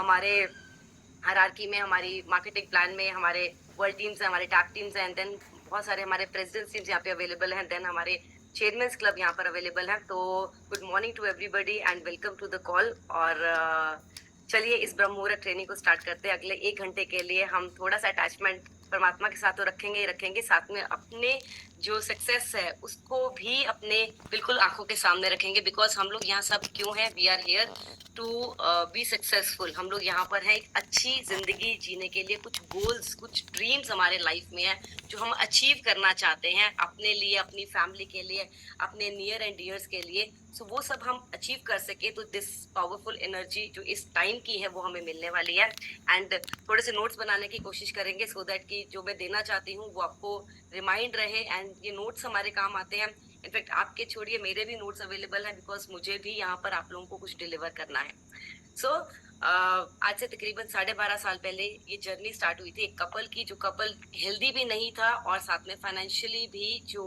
हमारे हायरार्की में, हमारी मार्केटिंग प्लान में हमारे वर्ल्ड टीम्स हैं, हमारे टैग टीम्स हैं, एंड देन बहुत सारे हमारे प्रेसिडेंट्स टीम्स यहाँ पे अवेलेबल हैं, देन हमारे चेयरमैन्स क्लब यहाँ पर अवेलेबल है। तो good morning to everybody and welcome to the call. और चलिए इस ब्रह्म मुहूर्त ट्रेनिंग को स्टार्ट करते हैं। अगले 1 घंटे के लिए हम थोड़ा सा अटैचमेंट परमात्मा के साथ तो रखेंगे ही रखेंगे, साथ में अपने जो सक्सेस है उसको भी अपने बिल्कुल आंखों के सामने रखेंगे। बिकॉज हम लोग यहाँ सब क्यों हैं, we are here to be successful. हम लोग यहाँ पर हैं एक अच्छी जिंदगी जीने के लिए, कुछ गोल्स, कुछ ड्रीम्स हमारे लाइफ में है जो हम अचीव करना चाहते हैं अपने लिए, अपनी फैमिली के लिए, अपने नियर एंड डियर्स के लिए। सो वो सब हम अचीव कर सके तो दिस पावरफुल एनर्जी जो इस टाइम की है वो हमें मिलने वाली है। एंड थोड़े से नोट्स बनाने की कोशिश करेंगे सो दैट कि जो मैं देना चाहती हूँ वो आपको रिमाइंड रहे। एंड ये नोट्स हमारे काम आते हैं। इनफैक्ट आपके छोड़िए, मेरे भी नोट्स अवेलेबल हैं बिकॉज मुझे भी यहाँ पर आप लोगों को कुछ डिलीवर करना है। सो आज से तकरीबन 12.5 साल पहले ये जर्नी स्टार्ट हुई थी एक कपल की, जो कपल हेल्दी भी नहीं था और साथ में फाइनेंशियली भी जो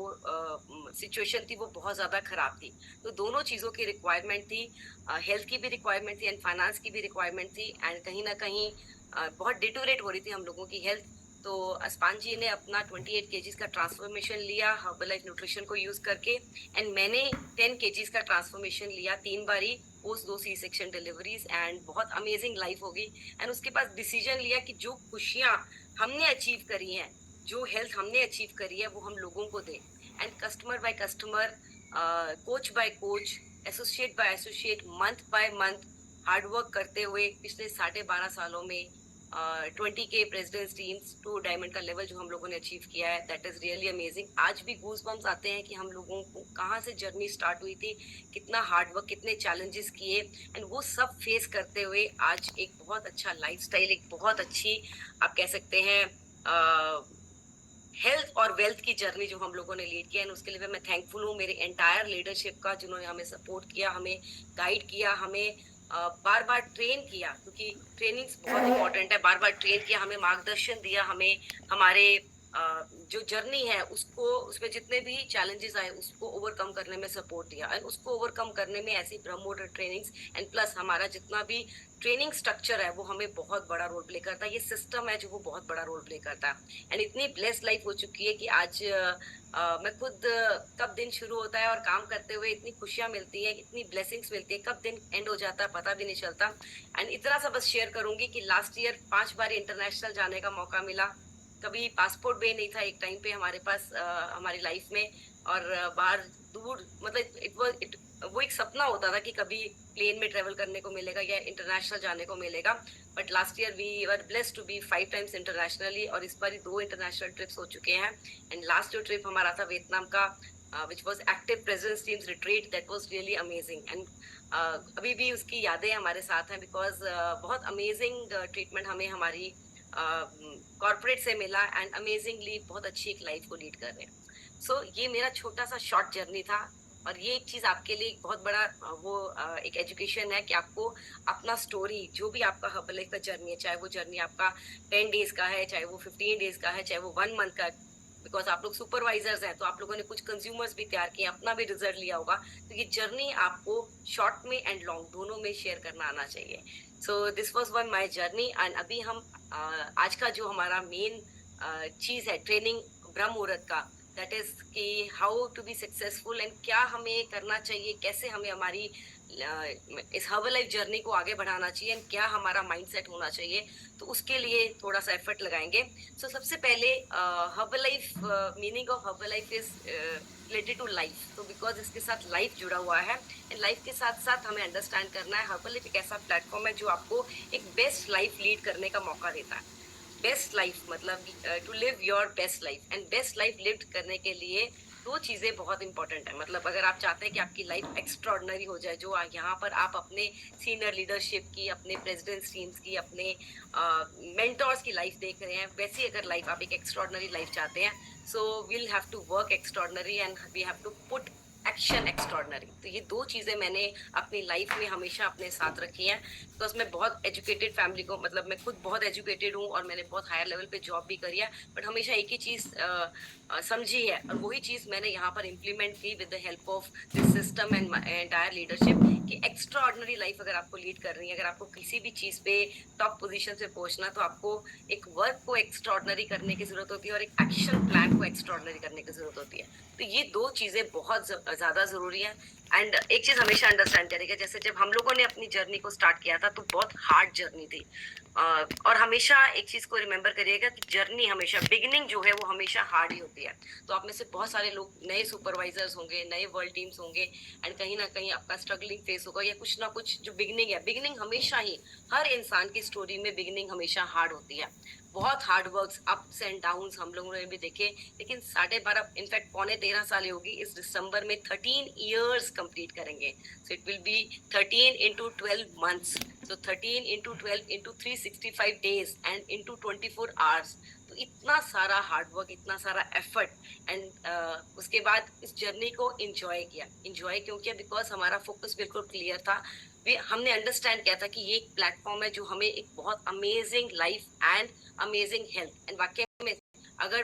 सिचुएशन थी वो बहुत ज्यादा खराब थी। तो दोनों चीजों की रिक्वायरमेंट थी, हेल्थ की भी रिक्वायरमेंट थी एंड फाइनेंस की भी रिक्वायरमेंट थी। एंड कहीं ना कहीं बहुत डिटोरेट हो रही थी हम लोगों की हेल्थ। तो अस्पान जी ने अपना 28 केजीज का ट्रांसफॉर्मेशन लिया हर्बलाइफ न्यूट्रिशन को यूज करके, एंड मैंने 10 केजीज का ट्रांसफॉर्मेशन लिया 3 बारी post 2 C section deliveries. And बहुत अमेजिंग लाइफ होगी। एंड उसके बाद डिसीजन लिया कि जो खुशियां हमने अचीव करी हैं, जो हेल्थ हमने अचीव करी है वो हम लोगों को दें। And customer by customer, coach by coach, associate by associate, month by month hard work करते हुए पिछले 12.5 सालों में 20K presidents teams to diamond का लेवल जो हम लोगों ने अचीव किया है, दैट इज रियली अमेजिंग। आज भी गूज बम्स आते हैं कि हम लोगों को कहाँ से जर्नी स्टार्ट हुई थी, कितना हार्डवर्क, कितने चैलेंजेस किए, एंड वो सब फेस करते हुए आज एक बहुत अच्छा लाइफस्टाइल, एक बहुत अच्छी आप कह सकते हैं हेल्थ और वेल्थ की जर्नी जो हम लोगों ने लीड किया। एंड उसके लिए मैं थैंकफुल हूँ मेरे एंटायर लीडरशिप का, जिन्होंने हमें सपोर्ट किया, हमें गाइड किया, हमें बार बार ट्रेन किया, क्योंकि ट्रेनिंग्स बहुत इंपॉर्टेंट है। बार बार ट्रेन किया, हमें मार्गदर्शन दिया, हमें हमारे जो जर्नी है उसको, उसमें जितने भी चैलेंजेस आए उसको ओवरकम करने में सपोर्ट दिया। एंड उसको ओवरकम करने में ऐसी ब्रह्मोटर ट्रेनिंग्स एंड प्लस हमारा जितना भी ट्रेनिंग स्ट्रक्चर है वो हमें बहुत बड़ा रोल प्ले करता है। ये सिस्टम है जो वो बहुत बड़ा रोल प्ले करता है। एंड इतनी ब्लेस्ड लाइफ हो चुकी है कि आज मैं खुद कब दिन शुरू होता है और काम करते हुए इतनी खुशियां मिलती है, इतनी ब्लेसिंग्स मिलती है, कब दिन एंड हो जाता है पता भी नहीं चलता। एंड इतना सा बस शेयर करूंगी कि लास्ट ईयर 5 बार इंटरनेशनल जाने का मौका मिला। कभी पासपोर्ट भी नहीं था एक टाइम पे हमारे पास हमारी लाइफ में, और बाहर दूर मतलब इट वो एक सपना होता था कि कभी प्लेन में ट्रेवल करने को मिलेगा या इंटरनेशनल जाने को मिलेगा। But last year we were blessed to be 5 times internationally, और इस बार 2 इंटरनेशनल ट्रिप्स हो चुके हैं। एंड लास्ट जो ट्रिप हमारा था वियतनाम का, which was active presence teams retreat, that was really amazing. And अभी भी उसकी यादें हमारे साथ हैं बिकॉज बहुत अमेजिंग ट्रीटमेंट हमें हमारी कॉर्पोरेट से मिला, एंड अमेजिंगली बहुत अच्छी एक लाइफ को लीड कर रहे हैं। सो ये मेरा छोटा सा शॉर्ट जर्नी था, और ये एक चीज आपके लिए एक बहुत बड़ा एक एजुकेशन है कि आपको अपना स्टोरी, जो भी आपका हर्बल लाइफ का जर्नी है, चाहे वो जर्नी आपका 10 डेज का है, चाहे वो 15 डेज का है, चाहे वो 1 मंथ का, बिकॉज आप लोग सुपरवाइजर्स हैं तो आप लोगों ने कुछ कंज्यूमर्स भी तैयार किए, अपना भी रिजल्ट लिया होगा। तो ये जर्नी आपको शॉर्ट में एंड लॉन्ग दोनों में शेयर करना आना चाहिए। So this was one my journey. And अभी हम आज का जो हमारा मेन चीज है ट्रेनिंग ब्रह्म मुहूर्त का, दैट इज कि how to be successful, and क्या हमें करना चाहिए, कैसे हमें हमारी इस हर्बल लाइफ जर्नी को आगे बढ़ाना चाहिए, एंड क्या हमारा माइंडसेट होना चाहिए। तो उसके लिए थोड़ा सा एफर्ट लगाएंगे। सो सबसे पहले Herbalife, meaning of Herbalife is related to life. तो बिकॉज इसके साथ लाइफ जुड़ा हुआ है, एंड लाइफ के साथ साथ हमें अंडरस्टैंड करना है हर्बल लाइफ एक ऐसा प्लेटफॉर्म है जो आपको एक बेस्ट लाइफ लीड करने का मौका देता है। बेस्ट लाइफ मतलब to live your best life, and best life live करने के लिए 2 चीजें बहुत इंपॉर्टेंट है। मतलब अगर आप चाहते हैं कि आपकी लाइफ एक्स्ट्रॉर्डनरी हो जाए, जो यहाँ पर आप अपने सीनियर लीडरशिप की, अपने प्रेसिडेंट्स टीम्स की, अपने मेंटोर्स की लाइफ देख रहे हैं, वैसी अगर लाइफ आप एक एक्स्ट्रॉर्डनरी लाइफ चाहते हैं, so we'll have to work extraordinary and we have to put action extraordinary. तो ये दो चीजें मैंने अपनी लाइफ में हमेशा अपने साथ रखी हैं, बिकॉज मैं बहुत एजुकेटेड फैमिली को, मतलब मैं खुद बहुत एजुकेटेड हूँ और मैंने बहुत हायर लेवल पे जॉब भी करी है, बट हमेशा एक ही चीज समझी है, और वही चीज मैंने यहाँ पर इम्प्लीमेंट की with the help of this system and entire leadership, कि एक्स्ट्रॉर्डनरी लाइफ अगर आपको लीड कर रही है, अगर आपको किसी भी चीज पे टॉप पोजीशन से पहुंचना, तो आपको एक वर्क को एक्स्ट्रॉर्डनरी करने की जरूरत होती है और एक एक्शन प्लान को एक्स्ट्रॉर्डनरी करने की जरूरत होती है। तो ये दो चीजें बहुत ज्यादा जरूरी है। एंड एक चीज हमेशा अंडरस्टैंड करेगा, जैसे जब हम लोगों ने अपनी जर्नी को स्टार्ट किया था तो बहुत हार्ड जर्नी थी, और हमेशा एक चीज को रिमेम्बर करिएगा कि जर्नी हमेशा, बिगिनिंग जो है वो हमेशा हार्ड ही होती है। तो आप में से बहुत सारे लोग नए सुपरवाइजर्स होंगे, नए वर्ल्ड टीम्स होंगे, एंड कहीं ना कहीं आपका स्ट्रगलिंग फेस होगा, या कुछ ना कुछ जो बिगिनिंग है, बिगिनिंग हमेशा ही हर इंसान की स्टोरी में बिगिनिंग हमेशा हार्ड होती है। बहुत hard work, ups and downs हम लोगों ने भी देखे, लेकिन 12.5, इनफैक्ट 13.5 साल होगी, इस दिसंबर में 13 years कंप्लीट करेंगे। So it will be 13 into 12 months, so 13 into 12 into 365 days and into 24 hours। तो इतना सारा हार्ड वर्क, इतना सारा एफर्ट, एंड उसके बाद इस जर्नी को एंजॉय किया। एंजॉय क्यों किया? बिकॉज हमारा फोकस बिल्कुल क्लियर था। हमने अंडरस्टैंड किया था कि ये एक प्लेटफॉर्म है जो हमें एक बहुत amazing life and amazing health, and वाकई में अगर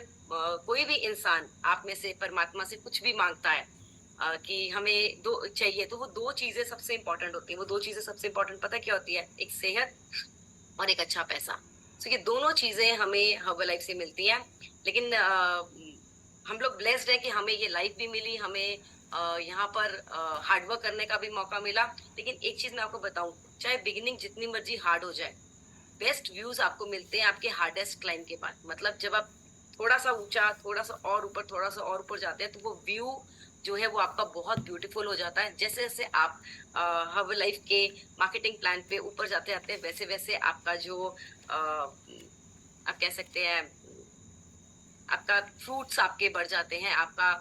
कोई भी इंसान आप में से परमात्मा से कुछ भी मांगता है कि हमें दो चाहिए, तो वो दो चीजें सबसे इंपॉर्टेंट होती है। वो दो चीजें सबसे इंपॉर्टेंट पता क्या होती है? एक सेहत और एक अच्छा पैसा। तो ये दोनों चीजें हमें हर्बल लाइफ से मिलती हैं। लेकिन हम लोग ब्लेस्ड है कि हमें ये लाइफ भी मिली, हमें यहाँ पर हार्डवर्क करने का भी मौका मिला। लेकिन एक चीज मैं आपको बताऊं, चाहे बिगिनिंग जितनी मर्जी हार्ड हो जाए, बेस्ट व्यूज आपको मिलते हैं आपके हार्डेस्ट क्लाइंब के बाद। मतलब जब आप थोड़ा सा ऊंचा, थोड़ा सा और ऊपर, थोड़ा सा और ऊपर जाते हैं, तो वो व्यू जो है वो आपका बहुत ब्यूटीफुल हो जाता है। जैसे जैसे आप हर्बल लाइफ के मार्केटिंग प्लान पे ऊपर जाते जाते हैं, वैसे वैसे आपका जो आप कह सकते हैं, आपका फ्रूट्स आपके बढ़ जाते हैं, आपका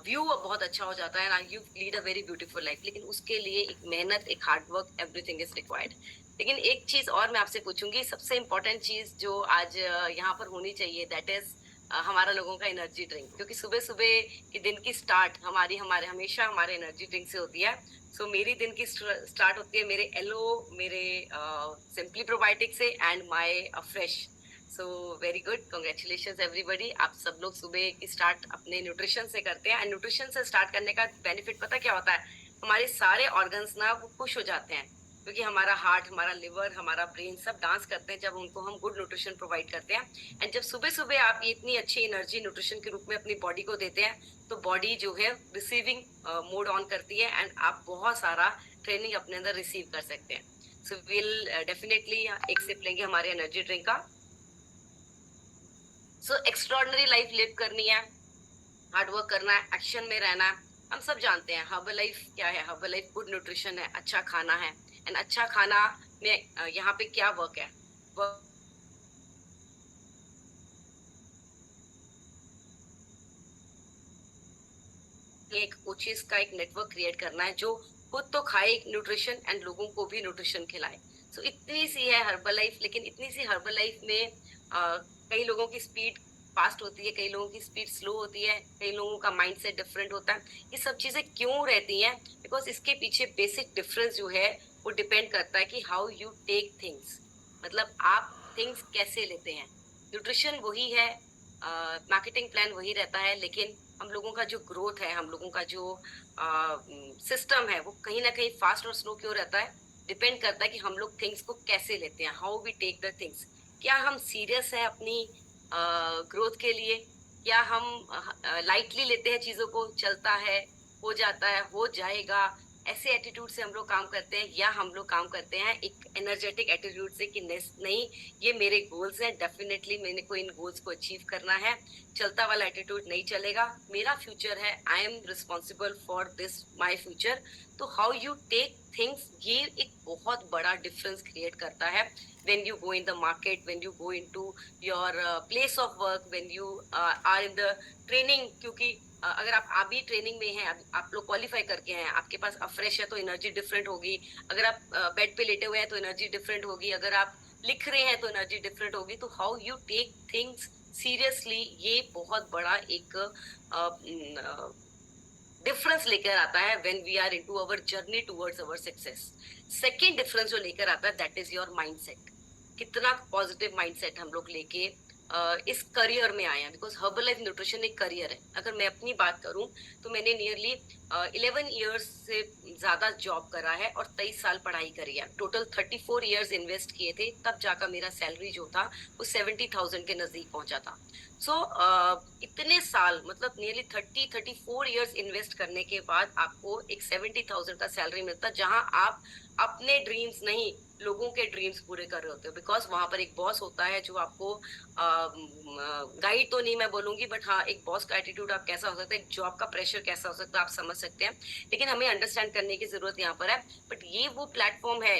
व्यू बहुत अच्छा हो जाता है, and you lead a very beautiful life. लेकिन उसके लिए एक मेहनत, एक हार्डवर्क, एवरीथिंग इज रिक्वायर्ड। लेकिन एक चीज और मैं आपसे पूछूंगी, सबसे इंपॉर्टेंट चीज जो आज यहाँ पर होनी चाहिए, दैट इज हमारा लोगों का एनर्जी ड्रिंक। क्योंकि सुबह सुबह की दिन की स्टार्ट हमारी हमारे हमेशा हमारे एनर्जी ड्रिंक से होती है। सो मेरी दिन की स्टार्ट होती है मेरे एलो, मेरे सिंपली प्रोबायोटिक से, and my fresh. So very good, congratulation everybody. आप सब लोग सुबह की स्टार्ट अपने न्यूट्रिशन से करते हैं, एंड न्यूट्रिशन से स्टार्ट करने का बेनिफिट पता क्या होता है? हमारे सारे ऑर्गन्स ना वो खुश हो जाते हैं, क्योंकि हमारा हार्ट, हमारा लिवर, हमारा ब्रेन सब डांस करते हैं जब उनको हम गुड न्यूट्रिशन प्रोवाइड करते हैं। एंड जब सुबह सुबह आप ये इतनी अच्छी एनर्जी न्यूट्रिशन के रूप में अपनी बॉडी को देते हैं, तो बॉडी जो है रिसीविंग मोड ऑन करती है, एंड आप बहुत सारा ट्रेनिंग अपने अंदर रिसीव कर सकते हैं। सो विल डेफिनेटली एक सिप लेंगे हमारे एनर्जी ड्रिंक का। सो एक्स्ट्रॉर्डनरी लाइफ लिव करनी है, हार्डवर्क करना है, एक्शन में रहना है। हम सब जानते हैं हर्बल लाइफ क्या है। हर्बल लाइफ गुड न्यूट्रिशन है, अच्छा खाना है, एंड अच्छा खाना में यहाँ पे क्या वर्क है? वर्क एक कोचेस का एक नेटवर्क क्रिएट करना है जो खुद तो खाए न्यूट्रिशन एंड लोगों को भी न्यूट्रिशन खिलाए। सो इतनी सी है हर्बल लाइफ। लेकिन इतनी सी हर्बल लाइफ में कई लोगों की स्पीड फास्ट होती है, कई लोगों की स्पीड स्लो होती है, कई लोगों का माइंड सेट डिफरेंट होता है। ये सब चीजें क्यों रहती हैं? बिकॉज इसके पीछे बेसिक डिफरेंस जो है वो डिपेंड करता है कि हाउ यू टेक थिंग्स, मतलब आप थिंग्स कैसे लेते हैं। न्यूट्रिशन वही है, मार्केटिंग प्लान वही रहता है, लेकिन हम लोगों का जो ग्रोथ है, हम लोगों का जो सिस्टम है, वो कहीं ना कहीं फास्ट और स्लो क्यों रहता है? डिपेंड करता है कि हम लोग थिंग्स को कैसे लेते हैं, how we take the things. क्या हम सीरियस है अपनी ग्रोथ के लिए? क्या हम लाइटली लेते हैं चीजों को, चलता है, हो जाता है, हो जाएगा, ऐसे एटीट्यूड से हम लोग काम करते हैं? या हम लोग काम करते हैं एक एनर्जेटिक एटीट्यूड से कि नहीं, ये मेरे गोल्स हैं, डेफिनेटली मैंने को इन गोल्स को अचीव करना है। चलता वाला एटीट्यूड नहीं चलेगा, मेरा फ्यूचर है, I am responsible for this my future. तो हाउ यू टेक थिंग्स, ये एक बहुत बड़ा डिफरेंस क्रिएट करता है। when you go in the market, when you go into your place of work, when you are in the training, क्योंकि अगर आप भी ट्रेनिंग में हैं, आप लोग क्वालिफाई करके हैं, आपके पास फ्रेश है तो एनर्जी डिफरेंट होगी। अगर आप बेड पे लेटे हुए हैं तो एनर्जी डिफरेंट होगी। अगर आप लिख रहे हैं तो एनर्जी डिफरेंट होगी। तो how you take things seriously, ये बहुत बड़ा एक डिफरेंस लेकर आता है when we are into our journey towards our success. Second difference जो लेकर आता है दैट इज योर माइंडसेट। कितना पॉजिटिव माइंडसेट हम लोग लेके इस करियर में आए हैं, बिकॉज हर्बल लाइफ न्यूट्रिशन एक करियर है। अगर मैं अपनी बात करूं तो मैंने नियरली 11 ईयर्स से ज्यादा जॉब करा है और 23 साल पढ़ाई करी है। टोटल 34 ईयर्स इन्वेस्ट किए थे, तब जाकर मेरा सैलरी जो था वो 70,000 के नजदीक पहुंचा था। सो इतने साल मतलब नियरली 34 ईयर्स इन्वेस्ट करने के बाद आपको एक 70,000 का सैलरी मिलता, जहां आप अपने ड्रीम्स नहीं लोगों के ड्रीम्स पूरे कर रहे होते हो। बिकॉज वहां पर एक बॉस होता है जो आपको गाइड तो नहीं मैं बोलूंगी, बट हाँ एक बॉस का एटीट्यूड आप कैसा हो सकता है, एक जॉब का प्रेशर कैसा हो सकता है, आप समझ सकते हैं। लेकिन हमें अंडरस्टैंड करने की जरूरत यहाँ पर है। बट ये वो प्लेटफॉर्म है,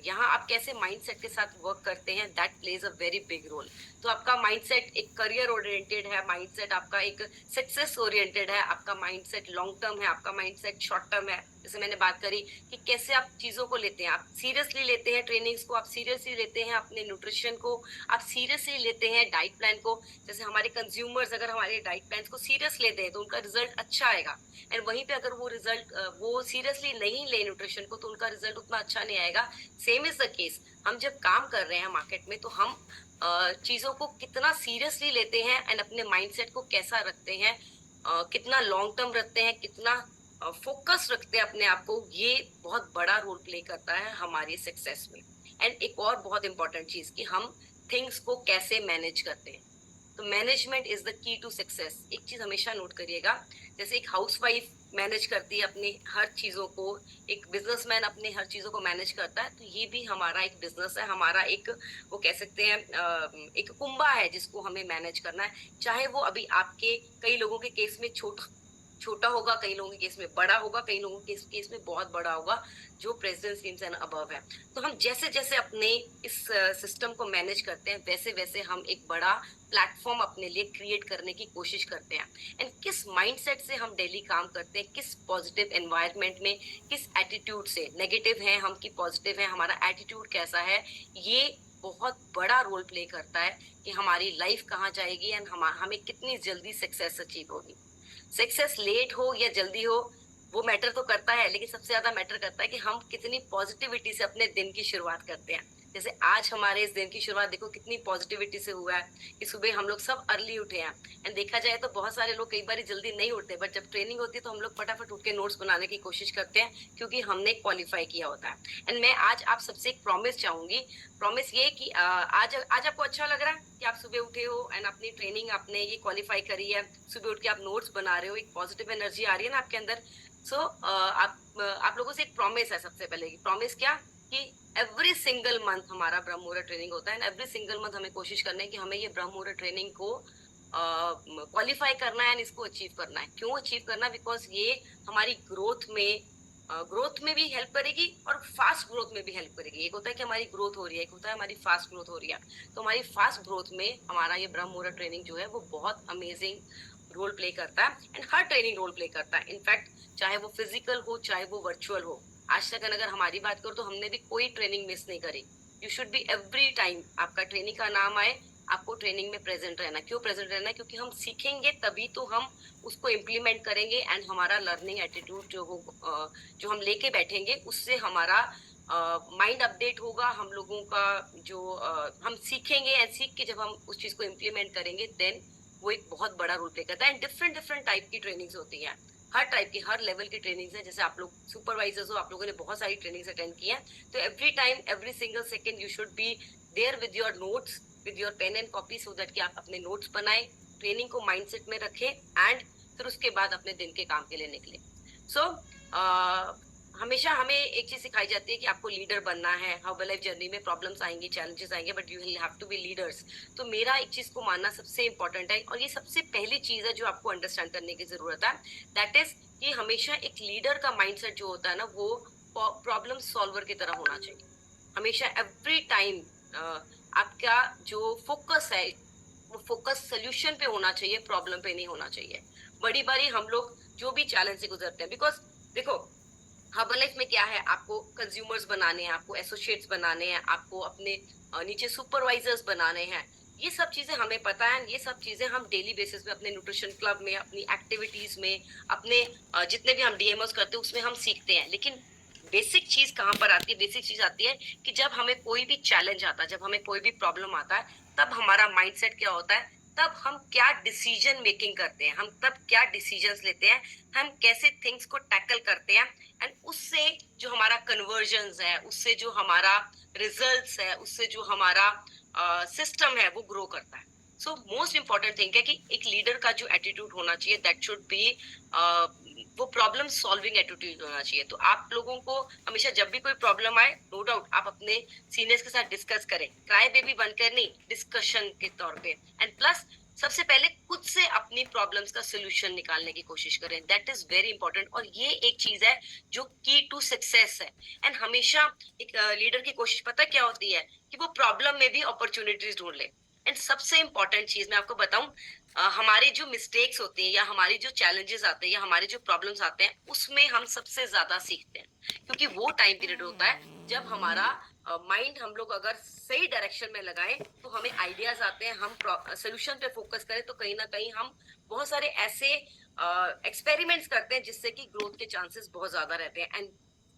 यहाँ आप कैसे माइंडसेट के साथ वर्क करते हैं, that plays a very big role. तो आपका माइंडसेट एक करियर ओरिएंटेड है, माइंडसेट आपका एक सक्सेस ओरिएंटेड है, आपका माइंडसेट लॉन्ग टर्म है, आपका माइंडसेट शॉर्ट टर्म है। जैसे मैंने बात करी कि कैसे आप चीजों को लेते हैं, आप सीरियसली लेते हैं ट्रेनिंग्स को, आप सीरियसली लेते हैं अपने न्यूट्रिशन को, आप सीरियसली लेते हैं डाइट प्लान को। जैसे हमारे कंज्यूमर्स अगर हमारे डाइट प्लान को सीरियस लेते हैं तो उनका रिजल्ट अच्छा आएगा, एंड वहीं पे अगर वो रिजल्ट वो सीरियसली नहीं ले न्यूट्रिशन को तो उनका रिजल्ट उतना अच्छा नहीं आएगा। सेम इज द केस, हम जब काम कर रहे हैं मार्केट में तो हम चीजों को कितना सीरियसली लेते हैं एंड अपने माइंडसेट को कैसा रखते हैं, कितना लॉन्ग टर्म रखते हैं, कितना फोकस रखते हैं अपने आप को, ये बहुत बड़ा रोल प्ले करता है हमारी सक्सेस में। एंड एक और बहुत इंपॉर्टेंट चीज कि हम थिंग्स को कैसे मैनेज करते हैं। तो management is the key to success. एक चीज हमेशा नोट करिएगा, जैसे एक हाउसवाइफ मैनेज करती है अपनी हर चीजों को, एक बिजनेसमैन अपने हर चीजों को मैनेज करता है, तो ये भी हमारा एक बिजनेस है, हमारा एक वो कह सकते हैं एक कुंबा है जिसको हमें मैनेज करना है। चाहे वो अभी आपके कई लोगों के केस में छोटा छोटा होगा, कई लोगों के केस में बड़ा होगा, कई लोगों के केस में बहुत बड़ा होगा, जो प्रेसिडेंट स्कीम्स एंड अबव है। तो हम जैसे जैसे अपने इस सिस्टम को मैनेज करते हैं वैसे वैसे हम एक बड़ा प्लेटफॉर्म अपने लिए क्रिएट करने की कोशिश करते हैं। एंड किस माइंडसेट से हम डेली काम करते हैं, किस पॉजिटिव एनवायरनमेंट में, किस एटीट्यूड से, नेगेटिव है हम कि पॉजिटिव है, हमारा एटीट्यूड कैसा है, ये बहुत बड़ा रोल प्ले करता है कि हमारी लाइफ कहाँ जाएगी एंड हमें कितनी जल्दी सक्सेस अचीव होगी। सक्सेस लेट हो या जल्दी हो वो मैटर तो करता है, लेकिन सबसे ज्यादा मैटर करता है कि हम कितनी पॉजिटिविटी से अपने दिन की शुरुआत करते हैं। जैसे आज हमारे इस दिन की शुरुआत देखो कितनी पॉजिटिविटी से हुआ है कि सुबह हम लोग सब अर्ली उठे हैं। एंड देखा जाए तो बहुत सारे लोग कई बार जल्दी नहीं उठते, बट जब ट्रेनिंग होती है तो हम लोग फटाफट उठ के नोट्स बनाने की कोशिश करते हैं क्योंकि हमने क्वालिफाई किया होता है। एंड मैं आज आप सबसे एक प्रॉमिस चाहूंगी, प्रॉमिस ये कि आज आज आपको अच्छा लग रहा है कि आप सुबह उठे हो एंड अपनी ट्रेनिंग आपने ये क्वालिफाई करी है, सुबह उठ के आप नोट्स बना रहे हो, एक पॉजिटिव एनर्जी आ रही है ना आपके अंदर। सो आप लोगों से एक प्रॉमिस है, सबसे पहले प्रॉमिस क्या कि एवरी सिंगल मंथ हमारा ब्रह्म मुहूर्त ट्रेनिंग होता है, एंड एवरी सिंगल मंथ हमें कोशिश करना है कि हमें ये ब्रह्म मुहूर्त ट्रेनिंग को क्वालिफाई करना है एंड इसको अचीव करना है। क्यों अचीव करना है? बिकॉज ये हमारी ग्रोथ में भी हेल्प करेगी और फास्ट ग्रोथ में भी हेल्प करेगी। एक होता है कि हमारी ग्रोथ हो रही है, एक होता है हमारी फास्ट ग्रोथ हो रही है। तो हमारी फास्ट ग्रोथ में हमारा ये ब्रह्म मुहूर्त ट्रेनिंग जो है वो बहुत अमेजिंग रोल प्ले करता है, एंड हर ट्रेनिंग रोल प्ले करता है। इनफैक्ट चाहे वो फिजिकल हो चाहे वो वर्चुअल हो, आज तक अगर हमारी बात करो तो हमने भी कोई ट्रेनिंग मिस नहीं करी। You should be every time, आपका ट्रेनिंग का नाम आए आपको ट्रेनिंग में प्रेजेंट रहना। क्यों प्रेजेंट रहना? क्योंकि हम सीखेंगे तभी तो हम उसको इम्प्लीमेंट करेंगे, एंड हमारा लर्निंग एटीट्यूड जो हम लेके बैठेंगे उससे हमारा माइंड अपडेट होगा। हम लोगों का जो हम सीखेंगे एंड सीख के जब हम उस चीज को इम्प्लीमेंट करेंगे देन वो एक बहुत बड़ा रोल प्ले करता है। एंड डिफरेंट डिफरेंट टाइप की ट्रेनिंग्स होती हैं, हर टाइप की हर लेवल की ट्रेनिंग्स है। जैसे आप लोग सुपरवाइजर्स हो, आप लोगों ने बहुत सारी ट्रेनिंग्स अटेंड की है, तो every time every single second you should be there with your notes, with your pen and copy, so that कि आप अपने नोट्स बनाए, ट्रेनिंग को माइंडसेट में रखें एंड फिर उसके बाद अपने दिन के काम के लिए निकले। सो हमेशा हमें एक चीज सिखाई जाती है कि आपको लीडर बनना है। हर्बल लाइफ जर्नी में प्रॉब्लम्स आएंगी, चैलेंजेस आएंगे, but you will have to be leaders. तो मेरा एक चीज को मानना सबसे इंपॉर्टेंट है, और ये सबसे पहली चीज है जो आपको अंडरस्टैंड करने की जरूरत है, दैट इज कि हमेशा एक लीडर का माइंडसेट जो होता है ना वो प्रॉब्लम सॉल्वर की तरह होना चाहिए। हमेशा एवरी टाइम आपका जो फोकस है वो फोकस सोल्यूशन पे होना चाहिए, प्रॉब्लम पे नहीं होना चाहिए। बड़ी बारी हम लोग जो भी चैलेंज से गुजरते हैं, बिकॉज देखो हर्बल लाइफ में क्या है, आपको कंज्यूमर्स बनाने हैं, आपको एसोसिएट्स बनाने हैं, आपको अपने नीचे सुपरवाइजर्स बनाने हैं। ये सब चीजें हमें पता है, ये सब चीजें हम डेली बेसिस पे अपने न्यूट्रिशन क्लब में, अपनी एक्टिविटीज में, अपने जितने भी हम डीएमओस करते हैं उसमें हम सीखते हैं। लेकिन बेसिक चीज कहाँ पर आती है? बेसिक चीज आती है कि जब हमें कोई भी चैलेंज आता है, जब हमें कोई भी प्रॉब्लम आता है, तब हमारा माइंडसेट क्या होता है, तब हम क्या डिसीजन मेकिंग करते हैं, हम तब क्या डिसीजंस लेते हैं, हम कैसे थिंग्स को टैकल करते हैं, एंड उससे जो हमारा कन्वर्जन है, उससे जो हमारा रिजल्ट्स है, उससे जो हमारा सिस्टम है वो ग्रो करता है। सो मोस्ट इंपॉर्टेंट थिंग है कि एक लीडर का जो एटीट्यूड होना चाहिए, दैट शुड बी वो प्रॉब्लम सॉल्विंग एटीट्यूड होना चाहिए। तो आप लोगों को हमेशा जब भी कोई प्रॉब्लम आए, नो डाउट आप अपने सीनियर्स के साथ डिस्कस करें, क्राई बेबी बनकर नहीं, डिस्कशन के तौर पे। एंड प्लस सबसे पहले खुद से अपनी प्रॉब्लम्स का सोल्यूशन निकालने की कोशिश करें, दैट इज वेरी इंपॉर्टेंट। और ये एक चीज है जो की टू सक्सेस है। एंड हमेशा एक लीडर की कोशिश पता क्या होती है, कि वो प्रॉब्लम में भी अपॉर्चुनिटीज ढूंढ ले। एंड सबसे इंपॉर्टेंट चीज मैं आपको बताऊं, हमारे जो मिस्टेक्स होते हैं, या हमारे जो चैलेंजेस आते हैं, या हमारे जो प्रॉब्लम्स आते हैं, उसमें हम सबसे ज्यादा सीखते हैं। क्योंकि वो टाइम पीरियड होता है जब हमारा माइंड हम लोग अगर सही डायरेक्शन में लगाएं तो हमें आइडियाज आते हैं, हम सोल्यूशन पे फोकस करें तो कहीं ना कहीं हम बहुत सारे ऐसे एक्सपेरिमेंट्स करते हैं जिससे कि ग्रोथ के चांसेस बहुत ज्यादा रहते हैं। एंड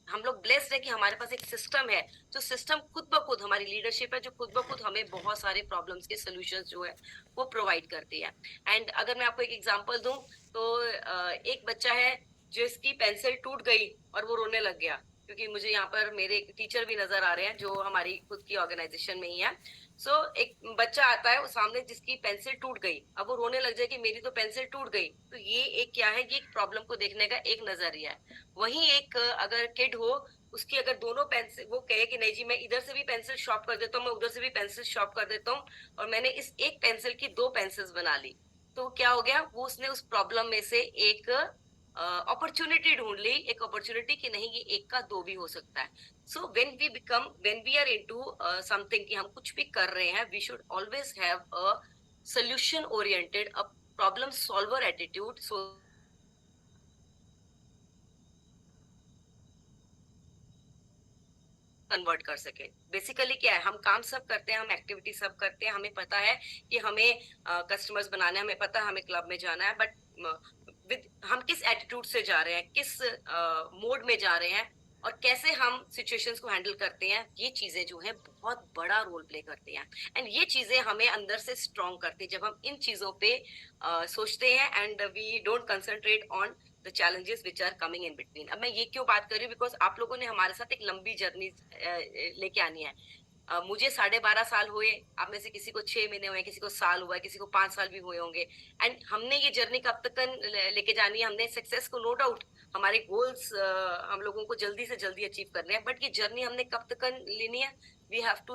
हम लोग ब्लेस्ड है कि हमारे पास एक सिस्टम है, जो सिस्टम खुद ब खुद, हमारी लीडरशिप है जो खुद ब खुद हमें बहुत सारे प्रॉब्लम्स के सोल्यूशंस जो है वो प्रोवाइड करती है। एंड अगर मैं आपको एक एग्जांपल दूं तो एक बच्चा है जिसकी पेंसिल टूट गई और वो रोने लग गया। क्योंकि मुझे यहाँ पर मेरे टीचर भी नजर आ रहे हैं जो हमारी खुद की ऑर्गेनाइजेशन में ही है। सो एक बच्चा आता है, वो सामने जिसकी पेंसिल टूट गई, अब वो रोने लग जाए कि मेरी तो पेंसिल टूट गई। तो ये एक क्या है, ये एक प्रॉब्लम को देखने का एक नजरिया है। वहीं एक अगर किड हो, उसकी अगर दोनों पेंसिल, वो कहे कि नहीं जी मैं इधर से भी पेंसिल शॉर्प कर देता हूँ, मैं उधर से भी पेंसिल शॉर्प कर देता हूँ, और मैंने इस एक पेंसिल की दो पेंसिल्स बना ली। तो क्या हो गया, वो उसने उस प्रॉब्लम में से एक अपॉर्चुनिटी ढूंढ ली, एक अपॉर्चुनिटी की नहीं, ये एक का दो भी हो सकता है। So when we are into something, कि हम कुछ भी कर रहे हैं, we should always have a solution oriented, a problem solver attitude, so convert कर सके। बेसिकली क्या है, हम काम सब करते हैं, हम एक्टिविटी सब करते हैं, हमें पता है कि हमें कस्टमर्स बनाना है, हमें पता है हमें क्लब में जाना है, बट विद हम किस एटीट्यूड से जा रहे हैं, किस मोड में जा रहे हैं, और कैसे हम सिचुएशंस को हैंडल करते हैं, ये चीजें जो है बहुत बड़ा रोल प्ले करती हैं। एंड ये चीजें हमें अंदर से स्ट्रॉन्ग करती है जब हम इन चीजों पे सोचते हैं, and we don't concentrate on the challenges which are coming in between. अब मैं ये क्यों बात कर रही हूँ, बिकॉज आप लोगों ने हमारे साथ एक लंबी जर्नी लेके आनी है। मुझे 12.5 साल हुए, आप में से किसी को 6 महीने हुए, किसी को साल हुआ है, किसी को 5 साल भी हुए होंगे। एंड हमने ये जर्नी कब तक लेके जानी है, हमने सक्सेस को, नो डाउट हमारे गोल्स हम लोगों को जल्दी से जल्दी अचीव करने हैं, बट ये जर्नी हमने कब तक लेनी है, वी हैव टू,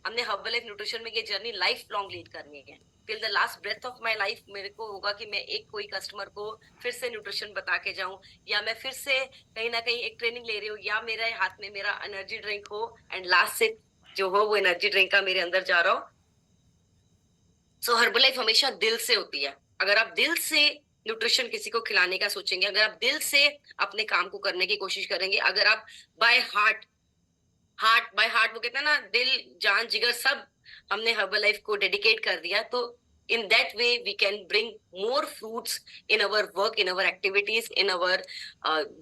हमने हर्बल न्यूट्रिशन में ये जर्नी लाइफ लॉन्ग लीड करनी है। Till the last breath of my life मेरे को होगा कि मैं एक कोई कस्टमर को फिर से न्यूट्रिशन बता के जाऊं, या मैं फिर से कहीं ना कहीं एक ट्रेनिंग ले रही हूँ, या मेरे हाथ में मेरा एनर्जी ड्रिंक हो, एंड लास्ट से जो हो वो एनर्जी ड्रिंक का मेरे अंदर जा रहा हो। सो हर्बल लाइफ हमेशा दिल से होती है। अगर आप दिल से न्यूट्रिशन किसी को खिलाने का सोचेंगे, अगर आप दिल से अपने काम को करने की कोशिश करेंगे, अगर आप by heart, heart by heart, वो कहते हैं ना, दिल जान जिगर सब हमने हर्बल लाइफ को डेडिकेट कर दिया, तो in that way we can bring more fruits in our work, in our activities, in our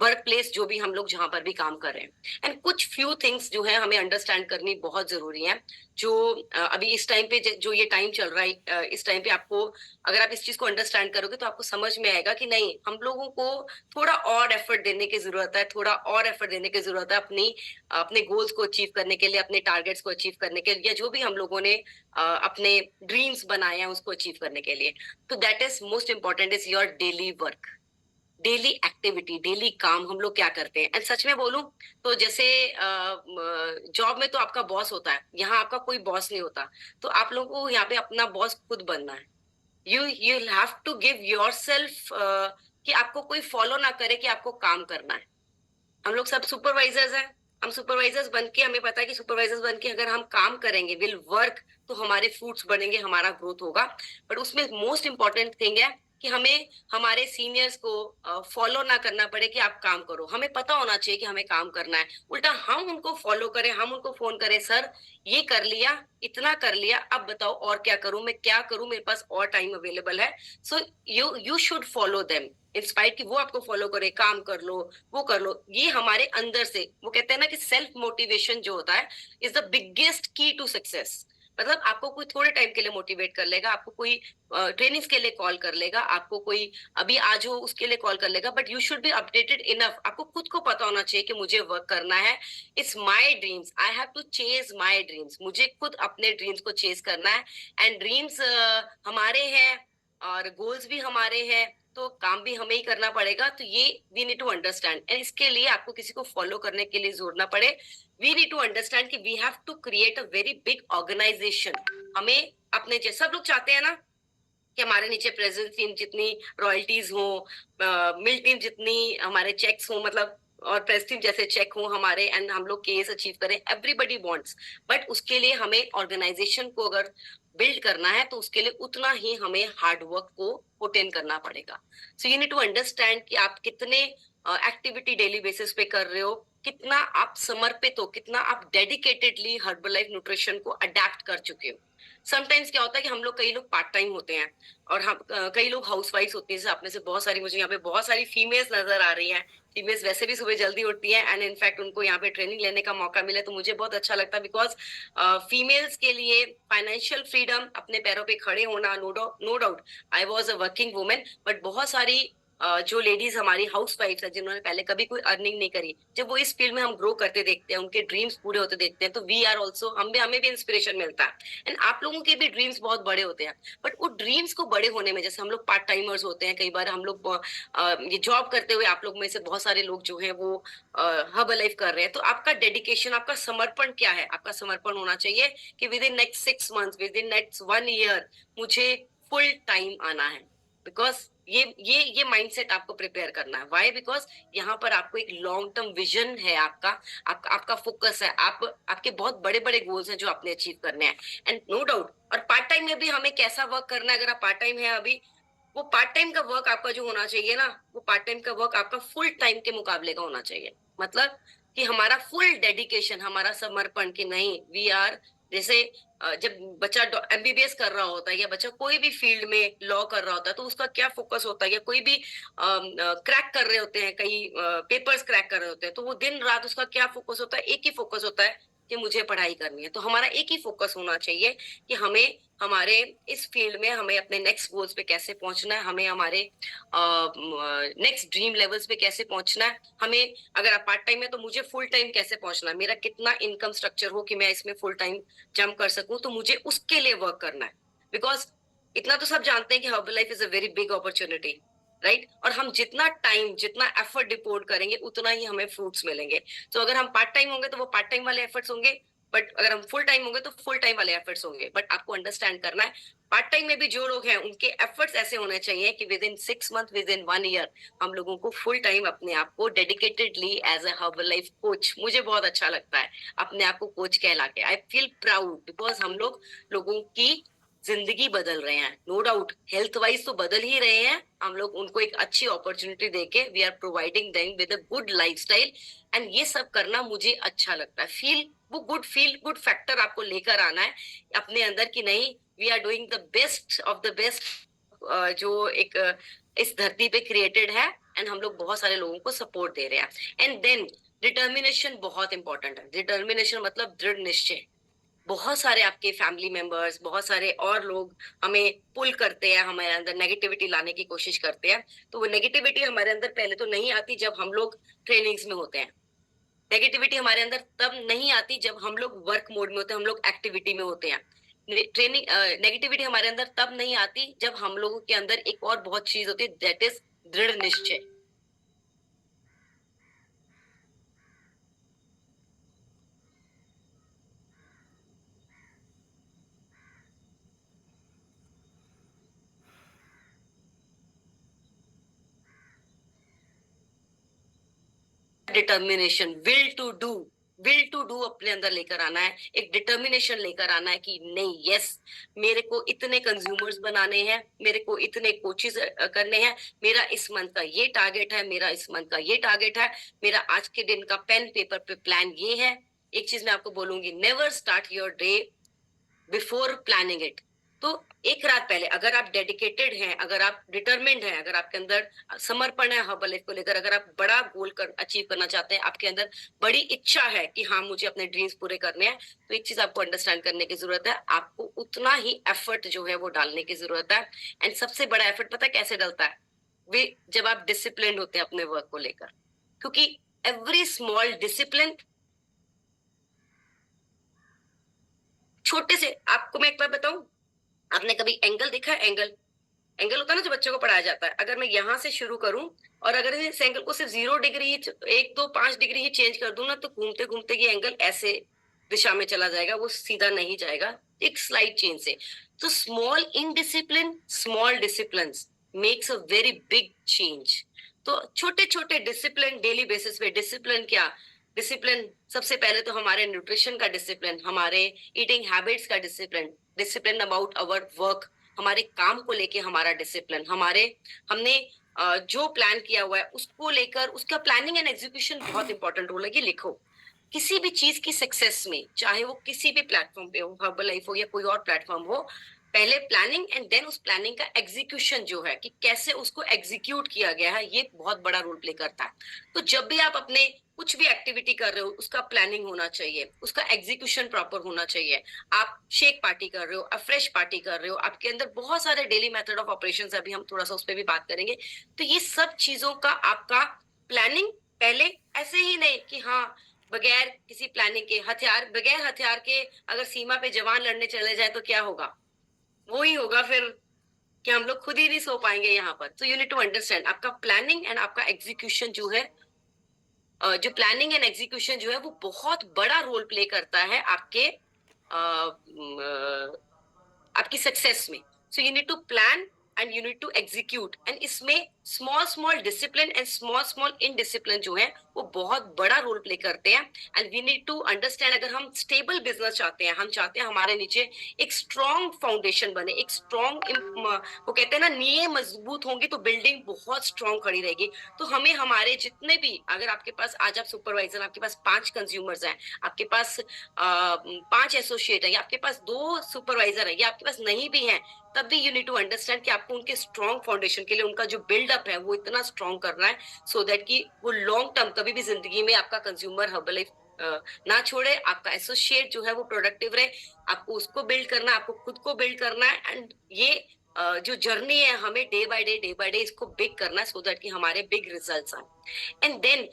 work place, जो भी हम लोग जहां पर भी काम कर रहे हैं। एंड कुछ फ्यू थिंग्स जो है हमें अंडरस्टैंड करनी बहुत जरूरी है, जो अभी इस टाइम पे जो ये टाइम चल रहा है, इस टाइम पे आपको, अगर आप इस चीज को अंडरस्टैंड करोगे तो आपको समझ में आएगा कि नहीं, हम लोगों को थोड़ा और एफर्ट देने की जरूरत है, थोड़ा और एफर्ट देने की जरूरत है अपने गोल्स को अचीव करने के लिए, अपने टारगेट्स को अचीव करने के लिए, या जो भी हम लोगों ने अपने ड्रीम्स बनाए हैं उसको अचीव करने के लिए। तो that is most important, is your daily work, daily activity, daily काम हम लोग क्या करते हैं। एंड सच में बोलूं तो जैसे जॉब में तो आपका बॉस होता है, यहाँ आपका कोई बॉस नहीं होता, तो आप लोगों को यहाँ पे अपना बॉस खुद बनना है। You have to give yourself, कि आपको कोई फॉलो ना करे कि आपको काम करना है। हम लोग सब सुपरवाइजर्स हैं, हम सुपरवाइजर्स बन के, हमें पता है कि सुपरवाइजर्स बन के अगर हम काम करेंगे, विल वर्क, तो हमारे फ्रूट्स बनेंगे, हमारा ग्रोथ होगा। बट उसमें मोस्ट इंपॉर्टेंट थिंग है कि हमें हमारे सीनियर्स को फॉलो ना करना पड़े कि आप काम करो, हमें पता होना चाहिए कि हमें काम करना है, उल्टा हम उनको फॉलो करें, हम उनको फोन करें, सर ये कर लिया, इतना कर लिया, अब बताओ और क्या करूं, मैं क्या करूं, मेरे पास और टाइम अवेलेबल है। So you should follow them inspire, कि वो आपको फॉलो करे, काम कर लो, वो कर लो। ये हमारे अंदर से, वो कहते हैं ना कि सेल्फ मोटिवेशन जो होता है इज द बिगेस्ट की टू सक्सेस। मतलब आपको कोई थोड़े टाइम के लिए मोटिवेट कर लेगा, आपको कोई ट्रेनिंग्स के लिए कॉल कर लेगा, आपको कोई अभी आज हो उसके लिए कॉल कर लेगा, but you should be updated enough. आपको खुद को पता होना चाहिए कि मुझे वर्क करना है, it's my dreams, I have to chase my dreams, मुझे खुद अपने ड्रीम्स को चेज करना है। एंड ड्रीम्स हमारे हैं और गोल्स भी हमारे हैं, तो काम भी हमें ही करना पड़ेगा। तो ये we need to understand, and इसके लिए आपको किसी को फॉलो करने के लिए जोर ना पड़े। वी नीड टू अंडरस्टैंड कि we have to create a very big organisation. हमें अपने जैसे सब लोग चाहते हैं ना कि हमारे नीचे प्रेजेंस टीम जितनी रॉयल्टीज हो, मिल टीम जितनी हमारे चेक्स हो, मतलब और प्रेस टीम जैसे चेक हो हमारे, एंड हम लोग केस अचीव करें, एवरीबडी वांट्स। बट उसके लिए हमें ऑर्गेनाइजेशन को अगर बिल्ड करना है तो उसके लिए उतना ही हमें हार्ड वर्क को पुट इन करना पड़ेगा। So you need to understand कि आप कितने एक्टिविटी डेली बेसिस पे कर रहे हो, कितना आप समर्पित हो, कितना आप डेडिकेटेडली हर्बल लाइफ न्यूट्रिशन को अडेप्ट कर चुके हो। समटाइम्स क्या होता है कि हम लोग, कई लोग पार्ट टाइम होते हैं और हम कई लोग हाउस वाइफ होती हैं, जैसे आप में से बहुत सारी, मुझे यहाँ पे बहुत सारी फीमेल्स नजर आ रही हैं। फीमेल्स वैसे भी सुबह जल्दी उठती हैं, एंड इनफैक्ट उनको यहाँ पे ट्रेनिंग लेने का मौका मिले तो मुझे बहुत अच्छा लगता है, बिकॉज फीमेल्स के लिए फाइनेंशियल फ्रीडम, अपने पैरों पे खड़े होना, no doubt I was a working women, but बहुत सारी जो लेडीज हमारी हाउस वाइफ है जिन्होंने पहले कभी कोई अर्निंग नहीं करी, जब वो इस फील्ड में हम ग्रो करते देखते हैं, उनके ड्रीम्स पूरे होते देखते हैं, तो वी आर ऑल्सो, हमें भी इंस्पिरेशन मिलता है। एंड आप लोगों के भी ड्रीम्स बहुत बड़े होते हैं, बट वो ड्रीम्स को बड़े होने में, जैसे हम लोग पार्ट टाइमर्स होते हैं, कई बार हम लोग ये जॉब करते हुए, आप लोग में से बहुत सारे लोग जो हैं वो हर्बल लाइफ कर रहे हैं, तो आपका डेडिकेशन, आपका समर्पण क्या है? आपका समर्पण होना चाहिए कि with in next 6 months, with in next 1 year मुझे फुल टाइम आना है। बिकॉज ये माइंडसेट आपको प्रिपेयर करना है। व्हाई? बिकॉज यहाँ पर आपको एक लॉन्ग टर्म विजन है, आपका फोकस है, आपके बहुत बड़े बड़े गोल्स हैं जो आपने अचीव करने हैं। एंड नो डाउट, और पार्ट टाइम में भी हमें कैसा वर्क करना है, अगर आप पार्ट टाइम है अभी, वो पार्ट टाइम का वर्क आपका जो होना चाहिए ना, वो पार्ट टाइम का वर्क आपका फुल टाइम के मुकाबले का होना चाहिए। मतलब कि हमारा फुल डेडिकेशन, हमारा समर्पण, कि नहीं वी आर, जैसे जब बच्चा एमबीबीएस कर रहा होता है, या बच्चा कोई भी फील्ड में लॉ कर रहा होता है, तो उसका क्या फोकस होता है, या कोई भी क्रैक कर रहे होते हैं, कई पेपर्स क्रैक कर रहे होते हैं, तो वो दिन रात उसका क्या फोकस होता है? एक ही फोकस होता है कि मुझे पढ़ाई करनी है। तो हमारा एक ही फोकस होना चाहिए कि हमें हमारे इस फील्ड में हमें अपने नेक्स्ट गोल्स पे कैसे पहुंचना है, हमें हमारे नेक्स्ट ड्रीम लेवल्स पे कैसे पहुंचना है, हमें, अगर आप पार्ट टाइम है तो मुझे फुल टाइम कैसे पहुंचना है, मेरा कितना इनकम स्ट्रक्चर हो कि मैं इसमें फुल टाइम जंप कर सकूं, तो मुझे उसके लिए वर्क करना है। बिकॉज इतना तो सब जानते हैं कि herbal life is a very big opportunity, right? और हम जितना टाइम, जितना एफर्ट डिपोट करेंगे, उतना ही हमें फ्रूट्स मिलेंगे। तो अगर हम पार्ट टाइम होंगे तो वो पार्ट टाइम वाले एफर्ट्स होंगे, बट अगर हम फुल टाइम होंगे तो फुल टाइम वाले एफर्ट्स होंगे। बट आपको अंडरस्टैंड करना है, पार्ट टाइम में भी जो लोग हैं उनके एफर्ट्स ऐसे होने चाहिए कि within 6 month, within 1 year हम लोगों को फुल टाइम अपने आप को dedicatedly as a Herbalife coach, मुझे बहुत अच्छा लगता है अपने आप को कोच कहला के, आई फील प्राउड, बिकॉज हम लोगों की जिंदगी बदल रहे हैं। नो डाउट हेल्थ वाइज तो बदल ही रहे हैं, हम लोग उनको एक अच्छी अपॉर्चुनिटी देके we are providing them with a good lifestyle. And ये सब करना मुझे अच्छा लगता है। फील गुड फैक्टर आपको लेकर आना है अपने अंदर, कि नहीं we are doing the best of the best, जो एक इस धरती पे क्रिएटेड है, एंड हम लोग बहुत सारे लोगों को सपोर्ट दे रहे हैं। एंड देन डिटर्मिनेशन बहुत इंपॉर्टेंट है। डिटर्मिनेशन मतलब दृढ़ निश्चय। बहुत सारे आपके फैमिली मेंबर्स, बहुत सारे और लोग हमें पुल करते हैं, हमारे अंदर नेगेटिविटी लाने की कोशिश करते हैं। तो वो नेगेटिविटी हमारे अंदर पहले तो नहीं आती जब हम लोग ट्रेनिंग्स में होते हैं। नेगेटिविटी हमारे अंदर तब नहीं आती जब हम लोग वर्क मोड में होते हैं, हम लोग एक्टिविटी में होते हैं। ट्रेनिंग नेगेटिविटी हमारे अंदर तब नहीं आती जब हम लोगों के अंदर एक और बहुत चीज होती है, दैट इज दृढ़ निश्चय। Determination, will to do, will to do अपने अंदर लेकर आना है, एक डिटर्मिनेशन लेकर आना है कि नहीं, यस, मेरे को इतने कंज्यूमर्स बनाने हैं, मेरे को इतने कोचेस करने हैं, मेरा इस मंथ का ये टारगेट है, मेरा इस मंथ का ये टारगेट है, मेरा आज के दिन का पेन पेपर पे प्लान ये है। एक चीज मैं आपको बोलूंगी, never start your day before planning it. तो एक रात पहले अगर आप डेडिकेटेड हैं, अगर आप डिटरमिन्ड हैं, अगर आपके अंदर समर्पण है हर्बल लाइफ को लेकर, अगर आप बड़ा गोल अचीव करना चाहते हैं, आपके अंदर बड़ी इच्छा है कि हाँ मुझे अपने ड्रीम्स पूरे करने हैं, तो एक चीज आपको अंडरस्टैंड करने की जरूरत है, आपको उतना ही एफर्ट जो है वो डालने की जरूरत है। एंड सबसे बड़ा एफर्ट पता है कैसे डलता है? वे जब आप डिसिप्लिन होते हैं अपने वर्क को लेकर, क्योंकि एवरी स्मॉल डिसिप्लिन, छोटे से, आपको मैं एक बार बताऊं, आपने कभी एंगल देखा है? एंगल, एंगल होता है ना जो बच्चों को पढ़ाया जाता है, अगर मैं यहाँ से शुरू करूं और अगर इस एंगल को सिर्फ 0 डिग्री, 1 2 5 डिग्री ही चेंज कर दूं ना, तो घूमते घूमते ये एंगल ऐसे दिशा में चला जाएगा, वो सीधा नहीं जाएगा एक स्लाइड चेंज से। तो small indiscipline, small discipline makes a very big change. तो छोटे छोटे डिसिप्लिन डेली बेसिस पे, डिसिप्लिन क्या, डिसिप्लिन सबसे पहले तो हमारे न्यूट्रिशन का डिसिप्लिन, हमारे ईटिंग हैबिट्स का discipline, discipline about our work, हमारे काम को लेके हमारा डिसिप्लिन, हमारे हमने जो प्लान किया हुआ है उसको लेकर उसका प्लानिंग एंड एग्जीक्यूशन बहुत इंपॉर्टेंट रोल है। कि लिखो किसी भी चीज की सक्सेस में, चाहे वो किसी भी प्लेटफॉर्म पे हो, हर्बल लाइफ हो या कोई और प्लेटफॉर्म हो, पहले प्लानिंग एंड देन उस प्लानिंग का एग्जीक्यूशन जो है कि कैसे उसको एग्जीक्यूट किया गया है, ये बहुत बड़ा रोल प्ले करता है। तो जब भी आप अपने कुछ भी एक्टिविटी कर रहे हो, उसका प्लानिंग होना चाहिए, उसका एग्जीक्यूशन प्रॉपर होना चाहिए। आप शेक पार्टी कर रहे हो, आप फ्रेश पार्टी कर रहे हो, आपके अंदर बहुत सारे डेली मेथड ऑफ ऑपरेशंस, अभी हम थोड़ा सा उस पर भी बात करेंगे। तो ये सब चीजों का आपका प्लानिंग पहले, ऐसे ही नहीं कि हाँ बगैर किसी प्लानिंग के, हथियार, बगैर हथियार के अगर सीमा पे जवान लड़ने चले जाए तो क्या होगा? वो ही होगा फिर कि हम लोग खुद ही नहीं सो पाएंगे यहाँ पर। तो यू नीड टू अंडरस्टैंड आपका प्लानिंग एंड आपका एग्जीक्यूशन जो है, जो प्लानिंग एंड एग्जीक्यूशन जो है वो बहुत बड़ा रोल प्ले करता है आपके आपकी सक्सेस में। So you need to plan and you need to execute, and इसमें small small discipline and small small indiscipline जो है वो बहुत बड़ा रोल प्ले करते हैं। And we need to understand, अगर हम स्टेबल बिजनेस चाहते हैं, हम चाहते हैं हमारे नीचे एक स्ट्रॉन्ग फाउंडेशन बने, एक स्ट्रॉन्ग, वो कहते हैं ना नींव मजबूत होंगी तो बिल्डिंग बहुत स्ट्रॉन्ग खड़ी रहेगी। तो हमें हमारे जितने भी, अगर आपके पास आज आप सुपरवाइजर, आपके पास 5 कंज्यूमर्स हैं, आपके पास 5 एसोसिएट है, या आपके पास 2 सुपरवाइजर है, या आपके पास नहीं भी है, तब भी यू नीड टू अंडरस्टैंड कि आपको उनके स्ट्रॉन्ग फाउंडेशन के लिए उनका जो बिल्डअप है वो इतना स्ट्रॉन्ग करना है, सो दैट कि वो लॉन्ग टर्म कभी भी जिंदगी में आपका कंज्यूमर हर्बल लाइफ ना छोड़े, आपका एसोसिएट जो है वो प्रोडक्टिव रहे। आपको उसको बिल्ड करना है, आपको खुद को बिल्ड करना है, एंड ये जो जर्नी है हमें डे बाय डे इसको बिग करना है, सो दैट कि हमारे बिग रिजल्ट्स आए। एंड देन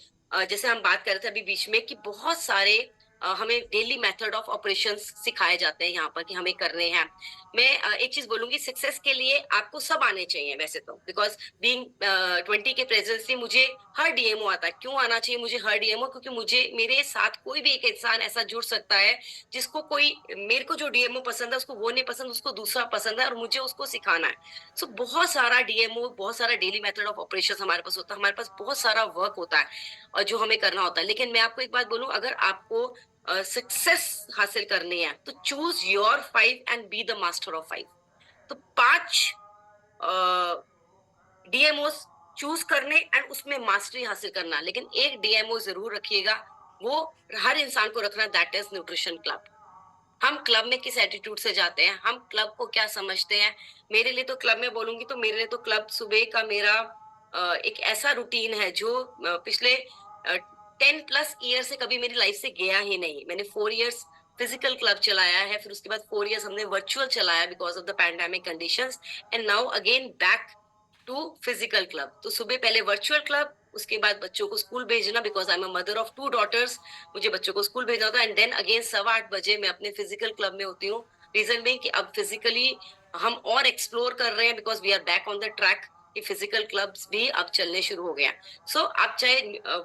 जैसे हम बात कर रहे थे अभी बीच में कि बहुत सारे हमें डेली मेथड ऑफ ऑपरेशंस सिखाए जाते हैं यहाँ पर कि हमें करने हैं। मैं एक चीज बोलूंगी, सक्सेस के लिए आपको सब आने चाहिए वैसे तो, बिकॉज बीइंग 20 के प्रेजेंस से मुझे हर डीएमओ आता है। क्यों आना चाहिए मुझे हर डीएमओ? क्योंकि मुझे, मेरे साथ कोई भी एक इंसान ऐसा जुड़ सकता है जिसको कोई, मेरे को जो डीएमओ पसंद है उसको वो नहीं पसंद, उसको दूसरा पसंद है, और मुझे उसको सिखाना है। सो बहुत सारा डीएमओ, बहुत सारा डेली मेथड ऑफ ऑपरेशन हमारे पास होता है, हमारे पास बहुत सारा वर्क होता है और जो हमें करना होता है। लेकिन मैं आपको एक बात बोलूं, अगर आपको सक्सेस हासिल करनी है तो choose your 5 and be the master of 5। तो 5 डीएमओ चूज करने एंड उसमें मास्टरी हासिल करना, लेकिन एक डीएमओ जरूर रखिएगा, वो हर इंसान को रखना, दैट इज न्यूट्रिशन क्लब। हम क्लब में किस एटीट्यूड से जाते हैं, हम क्लब को क्या समझते हैं? मेरे लिए तो क्लब में बोलूंगी तो मेरे लिए तो क्लब सुबह का मेरा एक ऐसा रूटीन है जो पिछले 10+ ईयर से कभी मेरी लाइफ से गया ही नहीं। मैंने 4 इयर्स फिजिकल क्लब चलाया है, फिर उसके बाद 4 इयर्स हमने वर्चुअल चलाया because of the pandemic conditions, and now again back to physical club. तो सुबह पहले वर्चुअल क्लब, उसके बाद बच्चों को स्कूल भेजना, because I am a mother of 2 daughters, मुझे बच्चों को स्कूल भेजना होता है, एंड देन अगेन 8:15 मैं अपने फिजिकल क्लब में होती हूँ। रीजन में कि अब फिजिकली हम और एक्सप्लोर कर रहे हैं, because we are back on the track, कि फिजिकल क्लब्स भी अब चलने शुरू हो गए हैं। सो आप चाहे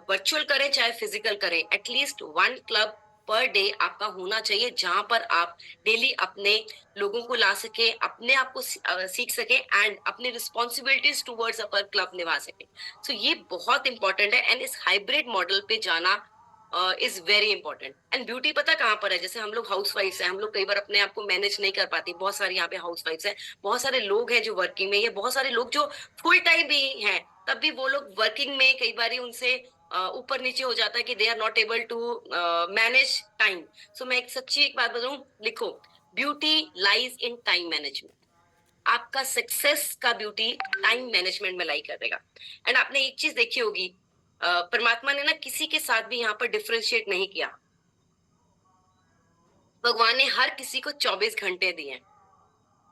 वर्चुअल करें चाहे फिजिकल करें, एटलीस्ट 1 क्लब पर डे आपका होना चाहिए, जहां पर आप डेली अपने लोगों को ला सके, अपने आप को सीख सके, एंड अपनी रिस्पॉन्सिबिलिटीज टूवर्ड्स अपर क्लब निभा सके। सो ये बहुत इंपॉर्टेंट है, एंड इस हाइब्रिड मॉडल पे जाना is very important. And beauty पता कहाँ पर है, जैसे हम लोग हाउस वाइफ्स हैं, हम लोग कई बार अपने आप को मैनेज नहीं कर पाती, बहुत सारी यहाँ पे हाउस वाइफ्स हैं, बहुत सारे लोग हैं जो वर्किंग में, ये बहुत सारे लोग जो फुल टाइम भी हैं, तब भी वो लोग वर्किंग में कई बार उनसे ऊपर नीचे हो जाता है कि they are not able to manage time. So मैं एक सच्ची एक बात बताऊं, लिखो, beauty lies in time management. आपका सक्सेस का ब्यूटी टाइम मैनेजमेंट में लाई करेगा। एंड आपने एक चीज देखी होगी, परमात्मा ने ना किसी के साथ भी यहाँ पर डिफरेंशिएट नहीं किया। भगवान ने हर किसी को 24 घंटे दिए हैं।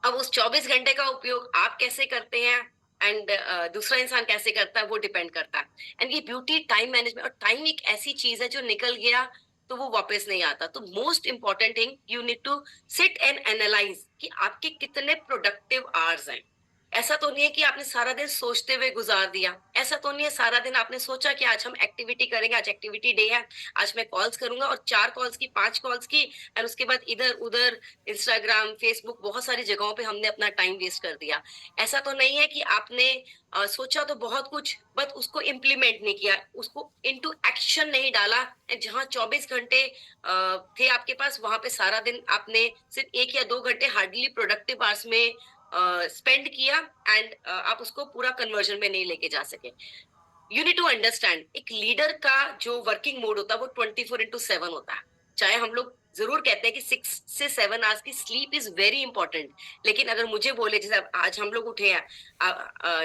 अब उस 24 घंटे का उपयोग आप कैसे करते हैं एंड दूसरा इंसान कैसे करता है, वो डिपेंड करता है। एंड ये ब्यूटी टाइम मैनेजमेंट, और टाइम एक ऐसी चीज है जो निकल गया तो वो वापस नहीं आता। तो most important thing, you need to sit and analyse कि आपके कितने प्रोडक्टिव आवर्स हैं। ऐसा तो नहीं है कि आपने सारा दिन सोचते हुए गुजार दिया, ऐसा तो नहीं है सारा दिन आपने सोचा कि आज हम एक्टिविटी करेंगे, आज एक्टिविटी डे है, आज मैं कॉल्स करूंगा, और 4 कॉल्स की, 5 कॉल्स की, और उसके बाद इधर उधर इंस्टाग्राम, फेसबुक, बहुत सारी जगहों पे हमने अपना टाइम वेस्ट कर दिया। ऐसा तो नहीं है कि आपने सोचा तो बहुत कुछ, बट उसको इम्प्लीमेंट नहीं किया, उसको इनटू एक्शन नहीं डाला। जहां 24 घंटे थे आपके पास, वहां पे सारा दिन आपने सिर्फ 1 या 2 घंटे हार्डली प्रोडक्टिव आवर्स में स्पेंड किया, एंड आप उसको पूरा कन्वर्जन में नहीं लेके जा सके। यू नीड टू अंडरस्टैंड, एक लीडर का जो वर्किंग मोड होता है वो 24/7 होता है। चाहे हम लोग जरूर कहते हैं कि 6 से 7 आवर्स की स्लीप इज वेरी इंपॉर्टेंट, लेकिन अगर मुझे बोले, जैसे आज हम लोग उठे हैं,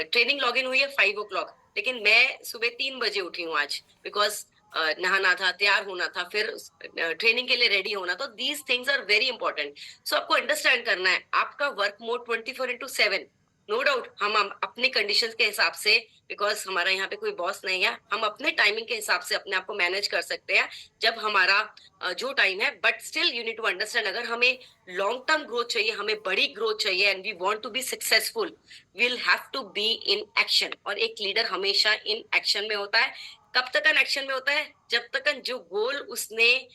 ट्रेनिंग लॉग इन हुई है 5 o'clock, लेकिन मैं सुबह 3 बजे उठी हूँ आज, बिकॉज नहाना था, तैयार होना था, फिर ट्रेनिंग के लिए रेडी होना, तो these things are very important. So आपको अंडरस्टैंड करना है आपका वर्क मोड 24/7। नो डाउट हम अपने कंडीशंस के हिसाब से, बिकॉज हमारा यहाँ पे कोई बॉस नहीं है, हम अपने टाइमिंग के हिसाब से अपने आप को मैनेज कर सकते हैं जब हमारा जो टाइम है। But still you need to understand, अगर हमें लॉन्ग टर्म ग्रोथ चाहिए, हमें बड़ी ग्रोथ चाहिए, and we want to be successful, will have to be in action. और एक लीडर हमेशा इन एक्शन में होता है। कब तक एक्शन में होता है? जब तक जो गोल उसने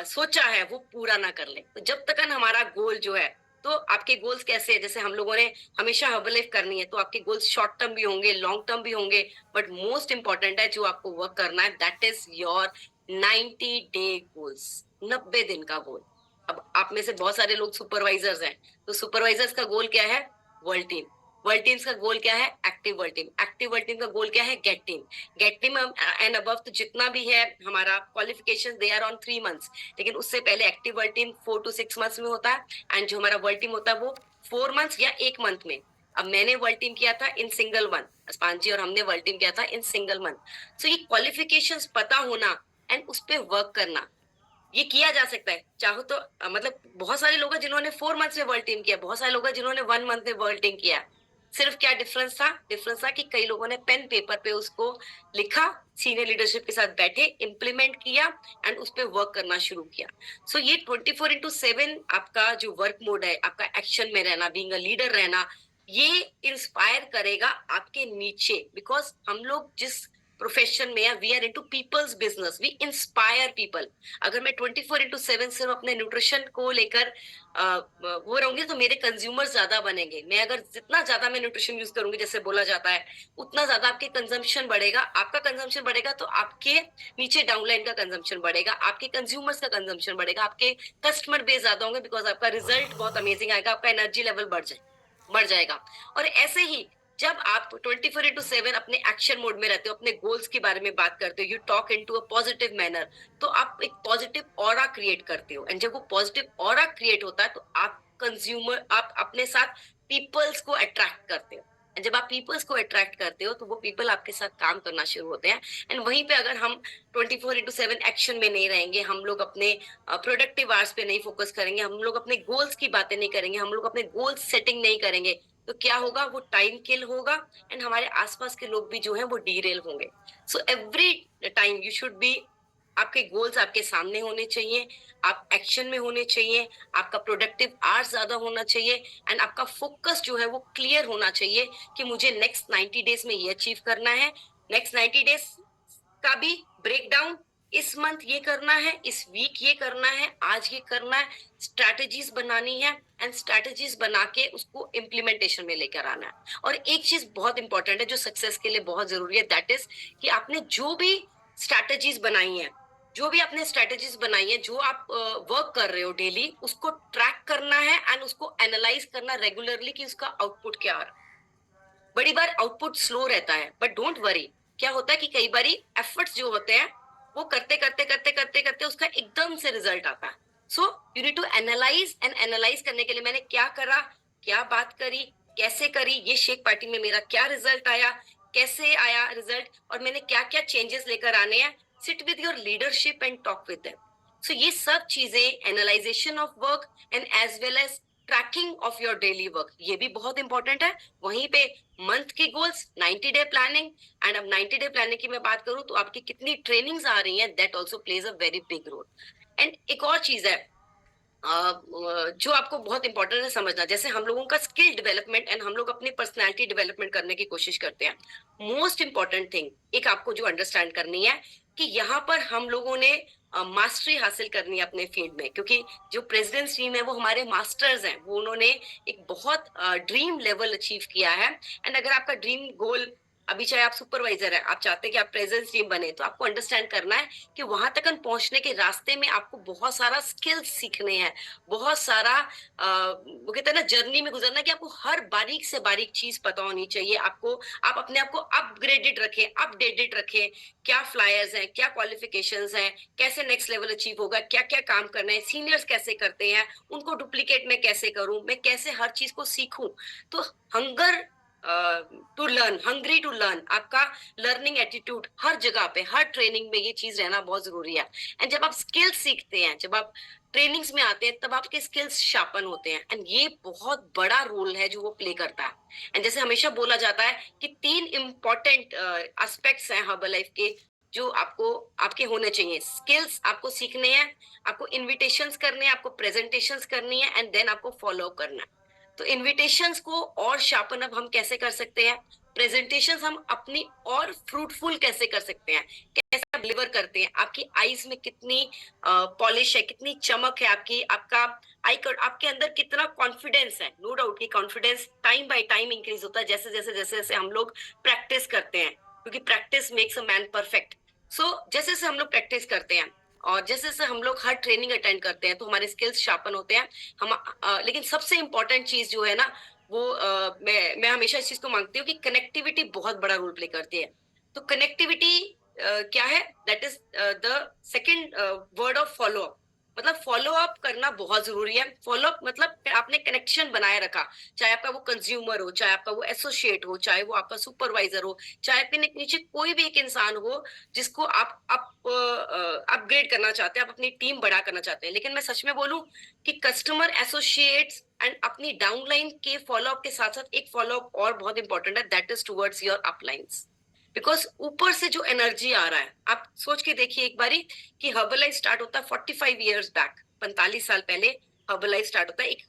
सोचा है वो पूरा ना कर ले। तो जब तक हमारा गोल जो है, तो आपके गोल्स कैसे है, जैसे हम लोगों ने हमेशा हर्बल करनी है, तो आपके गोल्स शॉर्ट टर्म भी होंगे, लॉन्ग टर्म भी होंगे, बट मोस्ट इंपॉर्टेंट है जो आपको वर्क करना है, that is your 90 day goals, 90 दिन का गोल। अब आप में से बहुत सारे लोग सुपरवाइजर्स हैं, तो सुपरवाइजर्स का गोल क्या है? World team. वर्ल्ड टीम्स का गोल क्या है? Active world team. Active world team का गोल क्या है? Get team. Get team and above, तो जितना भी है हमारा qualification, they are on 3 months, लेकिन उससे पहले active world team 4 to 6 months में होता है, एंड जो हमारा वर्ल्ड टीम होता है वो 4 months या 1 month में। अब मैंने वर्ल्ड टीम किया था इन सिंगल मंथ, पांच जी और हमने वर्ल्ड टीम किया था इन सिंगल मंथ। सो ये क्वालिफिकेशंस पता होना एंड उस पर वर्क करना, ये किया जा सकता है। चाहो तो मतलब बहुत सारे लोग हैं जिन्होंने 4 months में वर्ल्ड टीम किया, बहुत सारे लोग हैं जिन्होंने 1 month में वर्ल्ड टीम किया। सिर्फ क्या डिफरेंस था? डिफरेंस था कि कई लोगों ने पेन पेपर पे उसको लिखा, सीनियर लीडरशिप के साथ बैठे, इम्प्लीमेंट किया, एंड उस पर वर्क करना शुरू किया। सो ये 24/7 आपका जो वर्क मोड है, आपका एक्शन में रहना, बीइंग अ लीडर रहना, ये इंस्पायर करेगा आपके नीचे। बिकॉज हम लोग जिस प्रोफेशन में है, we are into peoples business, we inspire people. अगर मैं 24/7 सिर्फ अपने न्यूट्रिशन को लेकर वो रहूंगी, तो मेरे कंज्यूमर ज्यादा बनेंगे। मैं अगर जितना ज्यादा मैं न्यूट्रिशन यूज करूंगी, जैसे बोला जाता है, उतना ज्यादा आपके कंजम्पशन बढ़ेगा। आपका कंजम्पशन बढ़ेगा तो आपके नीचे डाउनलाइन का कंजम्पशन बढ़ेगा, आपके कंज्यूमर्स का कंजम्पशन बढ़ेगा, आपके कस्टमर बेस ज्यादा होंगे, बिकॉज आपका रिजल्ट बहुत अमेजिंग आएगा, आपका एनर्जी लेवल बढ़ जाएगा। और ऐसे ही जब आप 24/7 अपने एक्शन मोड में रहते हो, अपने गोल्स के बारे में बात करते हो, you talk into a positive manner, तो आप एक पॉजिटिव ऑरा क्रिएट करते हो। एंड जब वो पॉजिटिव ऑरा क्रिएट होता है, तो आप अपने साथ पीपल्स को अट्रैक्ट करते हो। एंड जब आप पीपल्स को अट्रैक्ट करते हो, तो वो पीपल आपके साथ काम करना शुरू होते हैं। एंड वहीं पे अगर हम 24/7 एक्शन में नहीं रहेंगे, हम लोग अपने प्रोडक्टिव आवर्स पे नहीं फोकस करेंगे, हम लोग अपने गोल्स की बातें नहीं करेंगे, हम लोग अपने गोल्स सेटिंग नहीं करेंगे, तो क्या होगा? वो टाइम किल होगा, एंड हमारे आसपास के लोग भी जो हैं वो डीरेल होंगे। So every time you should B, आपके गोल्स आपके सामने होने चाहिए, आप एक्शन में होने चाहिए, आपका प्रोडक्टिव आवर्स ज्यादा होना चाहिए, एंड आपका फोकस जो है वो क्लियर होना चाहिए कि मुझे नेक्स्ट 90 डेज में ये अचीव करना है। नेक्स्ट 90 डेज का भी ब्रेकडाउन, इस मंथ ये करना है, इस वीक ये करना है, आज ये करना है, स्ट्रैटेजीज बनानी है, एंड स्ट्रैटेजीज बना के उसको इम्प्लीमेंटेशन में लेकर आना है। और एक चीज बहुत इंपॉर्टेंट है जो सक्सेस के लिए बहुत जरूरी है, दैट इज कि आपने जो भी स्ट्रैटेजीज बनाई है, जो भी आपने स्ट्रेटेजीज बनाई है, जो आप वर्क कर रहे हो डेली, उसको ट्रैक करना है एंड उसको एनालाइज करना रेगुलरली कि उसका आउटपुट क्या आ रहा है। बड़ी बार आउटपुट स्लो रहता है, बट डोंट वरी। क्या होता है कि कई बारी एफर्ट्स जो होते हैं वो करते करते करते करते करते उसका एकदम से रिजल्ट आता है। So you need to analyse, and analyse करने के लिए मैंने क्या करा, क्या बात करी, कैसे करी, ये शेक पार्टी में मेरा क्या रिजल्ट आया, कैसे आया रिजल्ट, और मैंने क्या क्या चेंजेस लेकर आने हैं। Sit with your leadership and talk with them. So ये सब चीजें, analysation of work and as well as tracking of your daily work, ये भी बहुत इंपॉर्टेंट है। वहीं पे मंथ के गोल्स, 90 डे प्लानिंग। एंड अब 90 डे प्लानिंग की मैं बात करूं तो आपकी कितनी ट्रेनिंग्स आ रही हैं, that also plays a very big role. And एक और चीज है जो आपको बहुत इंपॉर्टेंट है समझना, जैसे हम लोगों का स्किल डेवलपमेंट एंड हम लोग अपनी पर्सनैलिटी डेवलपमेंट करने की कोशिश करते हैं। मोस्ट इंपॉर्टेंट थिंग एक आपको जो अंडरस्टैंड करनी है कि यहाँ पर हम लोगों ने मास्टरी हासिल करनी है अपने फील्ड में, क्योंकि जो प्रेसिडेंट्स टीम है वो हमारे मास्टर्स हैं, वो उन्होंने एक बहुत ड्रीम लेवल अचीव किया है। एंड अगर आपका ड्रीम गोल, अभी चाहे आप सुपरवाइजर है, आप चाहते हैं कि आप प्रेजेंस टीम बने, तो आपको अंडरस्टैंड करना है कि वहां तक पहुंचने के रास्ते में आपको बहुत सारा स्किल्स सीखने हैं, बहुत सारा वो कहते हैं ना जर्नी में गुजरना, कि आपको हर बारीक से बारीक चीज पता होनी चाहिए। आपको, आप अपने आप को अपग्रेडेड रखें, अपडेटेड रखें। क्या फ्लायर्स हैं, क्या क्वालिफिकेशंस हैं, कैसे नेक्स्ट लेवल अचीव होगा, क्या क्या काम करना है, सीनियर्स कैसे करते हैं, उनको डुप्लीकेट में कैसे करूं, मैं कैसे हर चीज को सीखूं। तो hunger to learn, hungry to learn, आपका लर्निंग एटीट्यूड हर जगह पे, हर ट्रेनिंग में ये चीज रहना बहुत जरूरी है। एंड जब आप स्किल्स सीखते हैं, जब आप ट्रेनिंग्स में आते हैं, तब आपके स्किल्स शार्पन होते हैं, एंड ये बहुत बड़ा रोल है जो वो प्ले करता है। एंड जैसे हमेशा बोला जाता है कि 3 इंपॉर्टेंट एस्पेक्ट्स हैं हर्बल लाइफ के, जो आपको, आपके होने चाहिए। स्किल्स आपको सीखने हैं, आपको इन्विटेशंस करने हैं, आपको प्रेजेंटेशंस करनी है, एंड देन आपको फॉलो करना है। तो इनविटेशंस को और शार्पन अप हम कैसे कर सकते हैं, प्रेजेंटेशंस हम अपनी और फ्रूटफुल कैसे कर सकते हैं, कैसे आप डिलीवर करते हैं, आपकी आईज में कितनी पॉलिश है, कितनी चमक है आपकी, आपका आपके अंदर कितना कॉन्फिडेंस है। नो डाउट कि confidence time by time increase होता है, जैसे जैसे जैसे जैसे हम लोग प्रैक्टिस करते हैं, क्योंकि practice makes a man perfect. So जैसे जैसे हम लोग प्रैक्टिस करते हैं और जैसे जैसे हम लोग हर ट्रेनिंग अटेंड करते हैं, तो हमारे स्किल्स शार्पन होते हैं। हम लेकिन सबसे इंपॉर्टेंट चीज जो है ना, वो मैं हमेशा इस चीज को मांगती हूँ कि कनेक्टिविटी बहुत बड़ा रोल प्ले करती है। तो कनेक्टिविटी क्या है, that is the second word of follow up. मतलब फॉलो अप करना बहुत जरूरी है। फॉलो अप मतलब आपने कनेक्शन बनाए रखा, चाहे आपका वो कंज्यूमर हो, चाहे आपका वो एसोसिएट हो, चाहे वो आपका सुपरवाइजर हो, चाहे आपके नीचे कोई भी एक इंसान हो जिसको आप अपग्रेड करना चाहते हैं, आप अपनी टीम बड़ा करना चाहते हैं। लेकिन मैं सच में बोलूं कि कस्टमर, एसोसिएट्स एंड अपनी डाउनलाइन के फॉलोअप के साथ साथ एक फॉलोअप और बहुत इंपॉर्टेंट है, that is towards your अपलाइंस। Because ऊपर से जो एनर्जी आ रहा है, आप सोच के देखिए एक बारी कि हर्बलाइफ स्टार्ट होता है 45 ईयर्स बैक, 45 साल पहले हर्बलाइफ स्टार्ट होता है। एक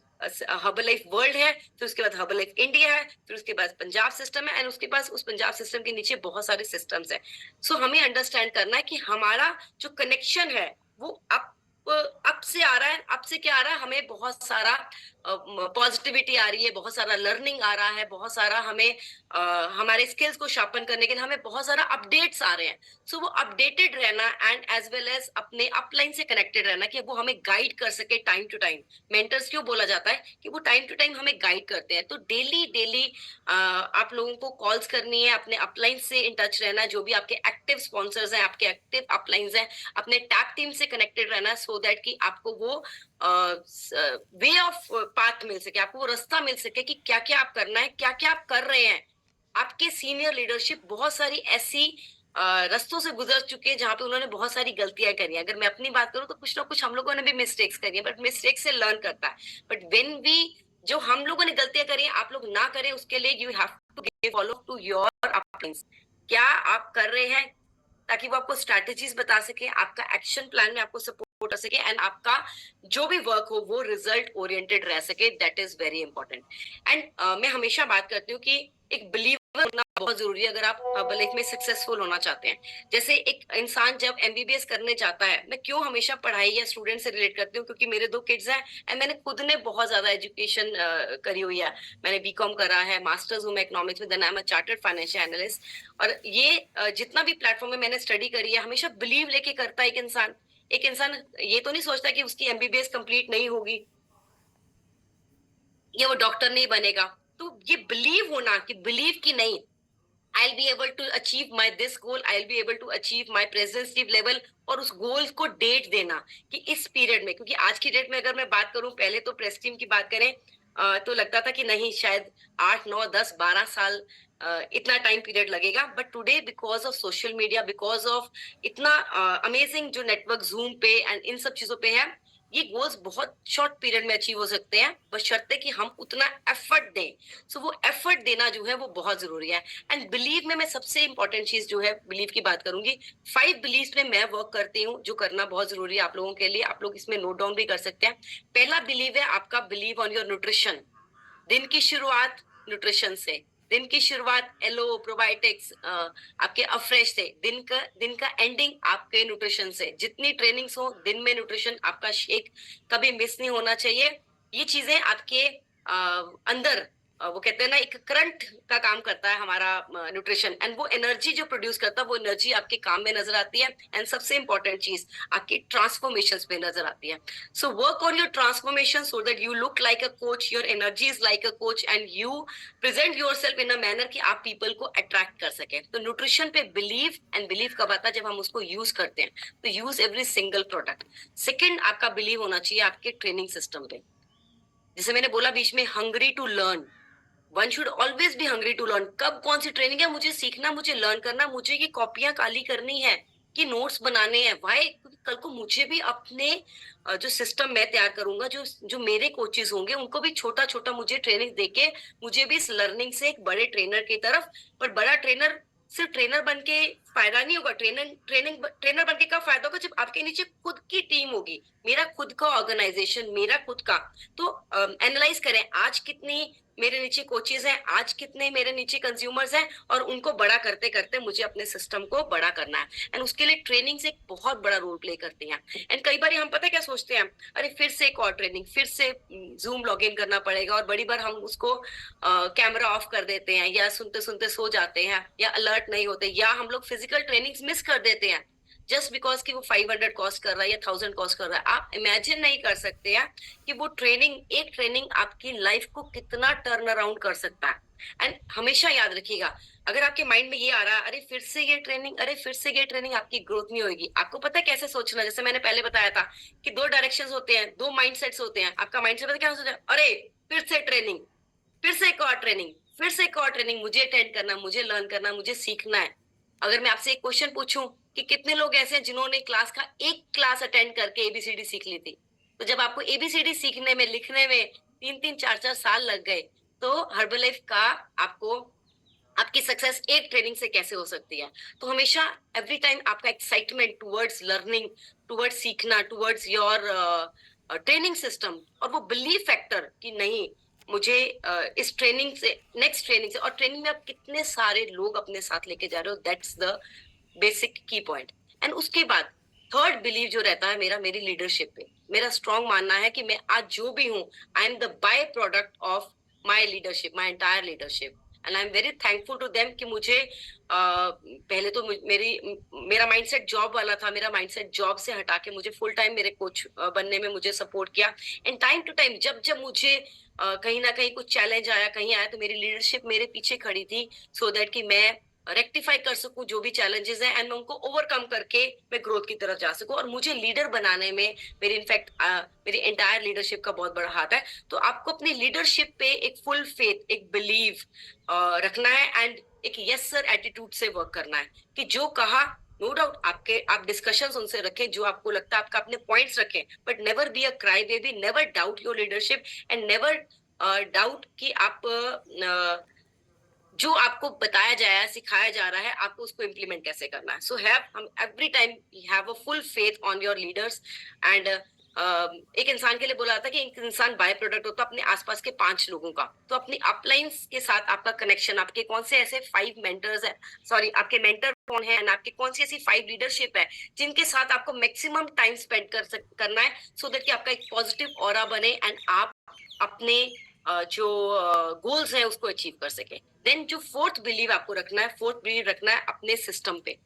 हर्बलाइफ वर्ल्ड है, फिर उसके बाद हर्बलाइफ इंडिया है, फिर उसके बाद पंजाब सिस्टम है, एंड उसके बाद उस पंजाब सिस्टम के नीचे बहुत सारे सिस्टम्स हैं। सो हमें अंडरस्टैंड करना है कि हमारा जो कनेक्शन है वो अप से आ रहा है। अप से क्या आ रहा है, हमें बहुत सारा पॉजिटिविटी आ रही है, बहुत सारा लर्निंग आ रहा है, बहुत सारा हमें हमारे स्किल्स को शार्पन करने के लिए हमें बहुत सारा अपडेट्स आ रहे हैं। सो वो अपडेटेड रहना एंड एज वेल एज अपने अपलाइन से कनेक्टेड रहना, कि वो हमें गाइड कर सके टाइम टू टाइम। मेंटर्स क्यों बोला जाता है कि वो टाइम टू टाइम हमें गाइड करते हैं। तो डेली डेली आप लोगों को कॉल्स करनी है, अपने अपलाइन से इन टच रहना है, जो भी आपके एक्टिव स्पॉन्सर्स हैं, आपके एक्टिव अपलाइंस हैं, अपने टैग टीम से कनेक्टेड रहना है, सो दैट कि आपको वो वे ऑफ पाथ मिल सके, आपको वो रास्ता मिल सके कि क्या क्या आप करना है, क्या क्या आप कर रहे हैं। आपके सीनियर लीडरशिप बहुत सारी ऐसी रास्तों से गुजर चुके हैं जहां पे उन्होंने बहुत सारी गलतियां करी हैं। अगर मैं अपनी बात करूं तो कुछ ना कुछ हम लोगों ने भी मिस्टेक्स करी है, बट मिस्टेक से लर्न करता है। बट व्हेन वी, जो हम लोगों ने गलतियां करी हैं, आप लोग ना करें, उसके लिए you have to give follow to your uplines. क्या आप कर रहे हैं, ताकि वो आपको स्ट्रैटेजीज बता सके, आपका एक्शन प्लान में आपको सपोर्ट कर सके, एंड आपका जो भी वर्क हो वो रिजल्ट ओरिएंटेड रह सके। That is very important. And मैं हमेशा बात करती हूँ कि एक बिलीव होना बहुत जरूरी है अगर आप लाइफ में सक्सेसफुल होना चाहते हैं। जैसे एक इंसान जब एमबीबीएस करने जाता है, मैं क्यों हमेशा पढ़ाई या स्टूडेंट से रिलेट करती हूँ, क्योंकि मेरे 2 किड्स हैं एंड मैंने खुद ने बहुत ज्यादा एजुकेशन करी हुई है। मैंने बीकॉम करा है, मास्टर्स हूँ मैं इकोनॉमिक्स में, then I am a chartered financial analyst. और ये जितना भी प्लेटफॉर्म में मैंने स्टडी करी है, हमेशा बिलीव लेके करता है एक इंसान। एक इंसान ये तो नहीं सोचता कि उसकी एमबीबीएस कंप्लीट नहीं होगी या वो डॉक्टर नहीं बनेगा। तो ये बिलीव होना कि बिलीव की नहीं, I'll be able to achieve my this goal, I'll be able to achieve my presentative level, और उस गोल को डेट देना कि इस पीरियड में, क्योंकि आज की डेट में अगर मैं बात करूं, पहले तो प्रेस टीम की बात करें तो लगता था कि नहीं शायद 8 9 10 12 साल इतना टाइम पीरियड लगेगा। But today because of social media, because of इतना अमेजिंग जो नेटवर्क जूम पे एंड इन सब चीजों पे है, ये गोल्स बहुत शॉर्ट पीरियड में अचीव हो सकते हैं, बशर्ते कि हम उतना एफर्ट दें। सो वो एफर्ट देना जो है वो बहुत जरूरी है। एंड बिलीव में मैं सबसे इंपॉर्टेंट चीज जो है बिलीव की बात करूंगी, 5 बिलीव में मैं वर्क करती हूँ, जो करना बहुत जरूरी है आप लोगों के लिए। आप लोग इसमें नोट डाउन भी कर सकते हैं। पहला बिलीव है आपका बिलीव ऑन योर न्यूट्रिशन। दिन की शुरुआत न्यूट्रिशन से, दिन की शुरुआत एलो प्रोबायोटिक्स आपके अफ्रेश से, दिन का एंडिंग आपके न्यूट्रिशन से। जितनी ट्रेनिंग्स हो दिन में न्यूट्रिशन आपका शेक कभी मिस नहीं होना चाहिए। ये चीजें आपके अंदर वो कहते हैं ना, एक करंट का काम करता है हमारा न्यूट्रिशन, एंड वो एनर्जी जो प्रोड्यूस करता है वो एनर्जी आपके काम में नजर आती है। एंड सबसे इंपॉर्टेंट चीज आपकी ट्रांसफॉर्मेशन पे नजर आती है। So work on your transformation so that you look like a coach, your energy is like a coach, and you present yourself in a manner कि आप people को attract कर सके। तो न्यूट्रिशन पे बिलीव, एंड बिलीव कब आता है, जब हम उसको यूज करते हैं। तो use every single product. Second आपका बिलीव होना चाहिए आपके ट्रेनिंग सिस्टम पे। जैसे मैंने बोला बीच में, hungry to learn, one should always be hungry to learn. कब कौन सी ट्रेनिंग है, मुझे सीखना, मुझे लर्न करना, मुझे ये कॉपियां काली करनी है कि नोट्स बनाने हैं। वाई? क्योंकि कल को मुझे भी अपने जो सिस्टम मैं तैयार करूंगा, जो जो मेरे कोचेस होंगे, उनको भी छोटा छोटा मुझे ट्रेनिंग देके, मुझे भी इस लर्निंग से एक बड़े ट्रेनर की तरफ। पर बड़ा ट्रेनर सिर्फ ट्रेनर बन के फायदा नहीं होगा। ट्रेनर बन के कब फायदा होगा, जब आपके नीचे खुद की टीम होगी, मेरा खुद का ऑर्गेनाइजेशन, मेरा खुद का। तो एनालाइज करें, आज कितनी मेरे नीचे कोचेज हैं, आज कितने मेरे नीचे कंज्यूमर्स हैं, और उनको बड़ा करते करते मुझे अपने सिस्टम को बड़ा करना है। एंड उसके लिए ट्रेनिंग एक बहुत बड़ा रोल प्ले करती हैं। एंड कई बार हम पता क्या सोचते हैं, अरे फिर से एक और ट्रेनिंग, फिर से जूम लॉग इन करना पड़ेगा, और बड़ी बार हम उसको कैमरा ऑफ कर देते हैं, या सुनते सुनते सो जाते हैं, या अलर्ट नहीं होते, या हम लोग फिजिकल ट्रेनिंग्स मिस कर देते हैं जस्ट बिकॉज कि वो 500 कॉस्ट कर रहा है या 1000 कॉस्ट कर रहा है। आप इमेजिन नहीं कर सकते हैं कि वो ट्रेनिंग, एक ट्रेनिंग आपकी लाइफ को कितना टर्न अराउंड कर सकता है। एंड हमेशा याद रखिएगा, अगर आपके माइंड में ये आ रहा है, अरे फिर से ये ट्रेनिंग, अरे फिर से ये ट्रेनिंग, आपकी ग्रोथ नहीं होगी। आपको पता है कैसे सोचना, जैसे मैंने पहले बताया था कि 2 डायरेक्शंस होते हैं, 2 माइंडसेट्स होते हैं। आपका माइंडसेट पता क्या सोचा, अरे फिर से ट्रेनिंग, फिर से एक और ट्रेनिंग, फिर से एक और ट्रेनिंग, मुझे अटेंड करना, मुझे लर्न करना, मुझे सीखना है। अगर मैं आपसे एक क्वेश्चन पूछूं कि कितने लोग ऐसे हैं जिन्होंने क्लास का एक क्लास अटेंड करके एबीसीडी सीख ली थी? तो जब आपको एबीसीडी सीखने में, लिखने में 3 3 4 4 साल लग गए, तो हर्बलाइफ का आपको, आपकी सक्सेस एक ट्रेनिंग से कैसे हो सकती है? तो हमेशा एवरी टाइम आपका एक्साइटमेंट टुवर्ड्स लर्निंग, टुवर्ड्स सीखना, टुवर्ड्स योर ट्रेनिंग सिस्टम, और वो बिलीव फैक्टर कि नहीं, मुझे इस ट्रेनिंग से, नेक्स्ट ट्रेनिंग से, और ट्रेनिंग में आप कितने सारे लोग अपने साथ लेके जा रहे हो, दैट्स द बेसिक की पॉइंट। एंड उसके बाद थर्ड बिलीव जो रहता है मेरा, मेरी लीडरशिप पे। मेरा स्ट्रॉन्ग मानना है कि मैं आज जो भी हूँ, I am the by product of my leadership, my entire leadership, and I am very thankful to them कि मुझे पहले तो मेरा माइंडसेट जॉब वाला था, मेरा माइंडसेट जॉब से हटा के मुझे फुल टाइम मेरे कोच बनने में मुझे सपोर्ट किया। एंड टाइम टू टाइम जब जब मुझे कहीं ना कहीं कुछ चैलेंज आया, कहीं आया, तो मेरी लीडरशिप मेरे पीछे खड़ी थी, सो दैट कि मैं रेक्टिफाई कर सकूं जो भी चैलेंजेस हैं, एंड मैं उनको ओवरकम करके मैं ग्रोथ की तरफ जा सकूं। और मुझे लीडर बनाने में मेरी इनफैक्ट मेरी एंटायर लीडरशिप का बहुत बड़ा हाथ है। तो आपको अपनी लीडरशिप पे एक फुल फेथ, एक बिलीव रखना है, एंड एक यस सर एटीट्यूड से वर्क करना है कि जो कहा, नो डाउट आप डिस्कशंस उनसे रखें, जो आपको लगता है, आपका अपने पॉइंट्स रखें, but never be a cry baby, never doubt your leadership, and never doubt कि आप जो आपको बताया जाया है, सिखाया जा रहा है, आपको उसको इम्प्लीमेंट कैसे करना है। सो हैव हम every time have a full faith on your leaders, and एक इंसान के लिए बोला था कि एक इंसान बाय प्रोडक्ट होता है अपने आसपास के 5 लोगों का। तो अपनी अपलाइंस के साथ आपका कनेक्शन, आपके कौन से ऐसे 5 मेंटर्स है, सॉरी आपके मेंटर कौन है, एंड आपके कौन सी ऐसी 5 लीडरशिप है जिनके साथ आपको मैक्सिमम टाइम स्पेंड करना है, सो दैट कि आपका एक पॉजिटिव ऑरा बने एंड आप अपने जो गोल्स है उसको अचीव कर सके। देन जो फोर्थ बिलीव आपको रखना है, फोर्थ बिलीव रखना है अपने सिस्टम पे।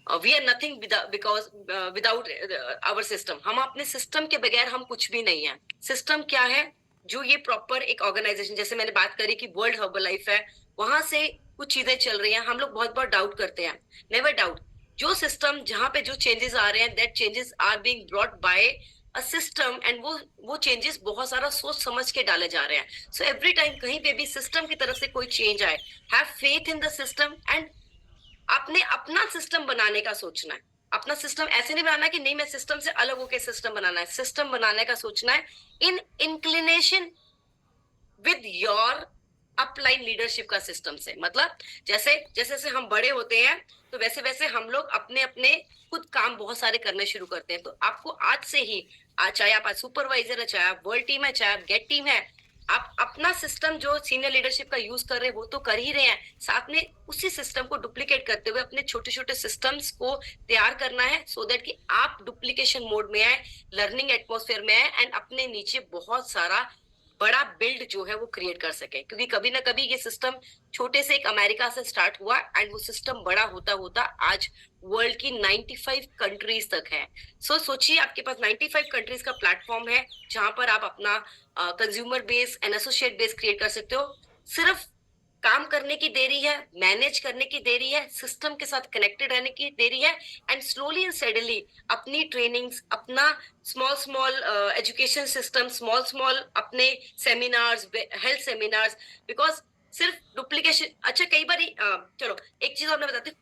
We are nothing because without our system. हम अपने सिस्टम के बगैर हम कुछ भी नहीं है। सिस्टम क्या है? जो ये प्रॉपर एक ऑर्गेनाइजेशन, जैसे मैंने बात करी कि वर्ल्ड हर्बल लाइफ है, वहां से कुछ चीजें चल रही हैं, हम लोग बहुत बहुत डाउट करते हैं। Never doubt. जो सिस्टम, जहां पे जो चेंजेस आ रहे हैं, that changes are being brought by a system, and वो चेंजेस बहुत सारा सोच समझ के डाले जा रहे हैं। सो एवरी टाइम कहीं पे भी सिस्टम की तरफ से कोई चेंज आए, have faith in the system, and आपने अपना सिस्टम बनाने का सोचना है। अपना सिस्टम ऐसे नहीं बनाना कि नहीं मैं सिस्टम से अलग होकर सिस्टम बनाना है। सिस्टम बनाने का सोचना है in inclination with your upline leadership का सिस्टम से। मतलब जैसे जैसे जैसे हम बड़े होते हैं, तो वैसे वैसे हम लोग अपने अपने खुद काम बहुत सारे करने शुरू करते हैं। तो आपको आज से ही, चाहे आप सुपरवाइजर है, चाहे आप वर्ल्ड टीम है, चाहे आप गेट टीम है, आप अपना सिस्टम जो सीनियर लीडरशिप का यूज कर रहे हैं वो तो कर ही रहे हैं, साथ में उसी सिस्टम को डुप्लीकेट करते हुए अपने छोटे छोटे सिस्टम्स को तैयार करना है, सो दैट कि आप डुप्लीकेशन मोड में आए, लर्निंग एटमोसफेयर में आए, एंड अपने नीचे बहुत सारा बड़ा बिल्ड जो है वो क्रिएट कर सके। क्योंकि कभी ना कभी ये सिस्टम छोटे से एक अमेरिका से स्टार्ट हुआ, एंड वो सिस्टम बड़ा होता होता आज वर्ल्ड की 95 कंट्रीज तक है। सोचिए आपके पास 95 कंट्रीज का प्लेटफॉर्म है, जहां पर आप अपना consumer base and associate base create कर सकते हो। सिर्फ काम करने की देरी है, मैनेज करने की देरी है, सिस्टम के साथ कनेक्टेड रहने की देरी है, एंड स्लोली एंड स्टेडली अपनी ट्रेनिंग्स, अपना small small education system, small small अपने सेमिनार्स, हेल्थ सेमिनार्स, बिकॉज सिर्फ डुप्लीकेशन। अच्छा कई बार चलो एक चीज और मैं बताती हूँ।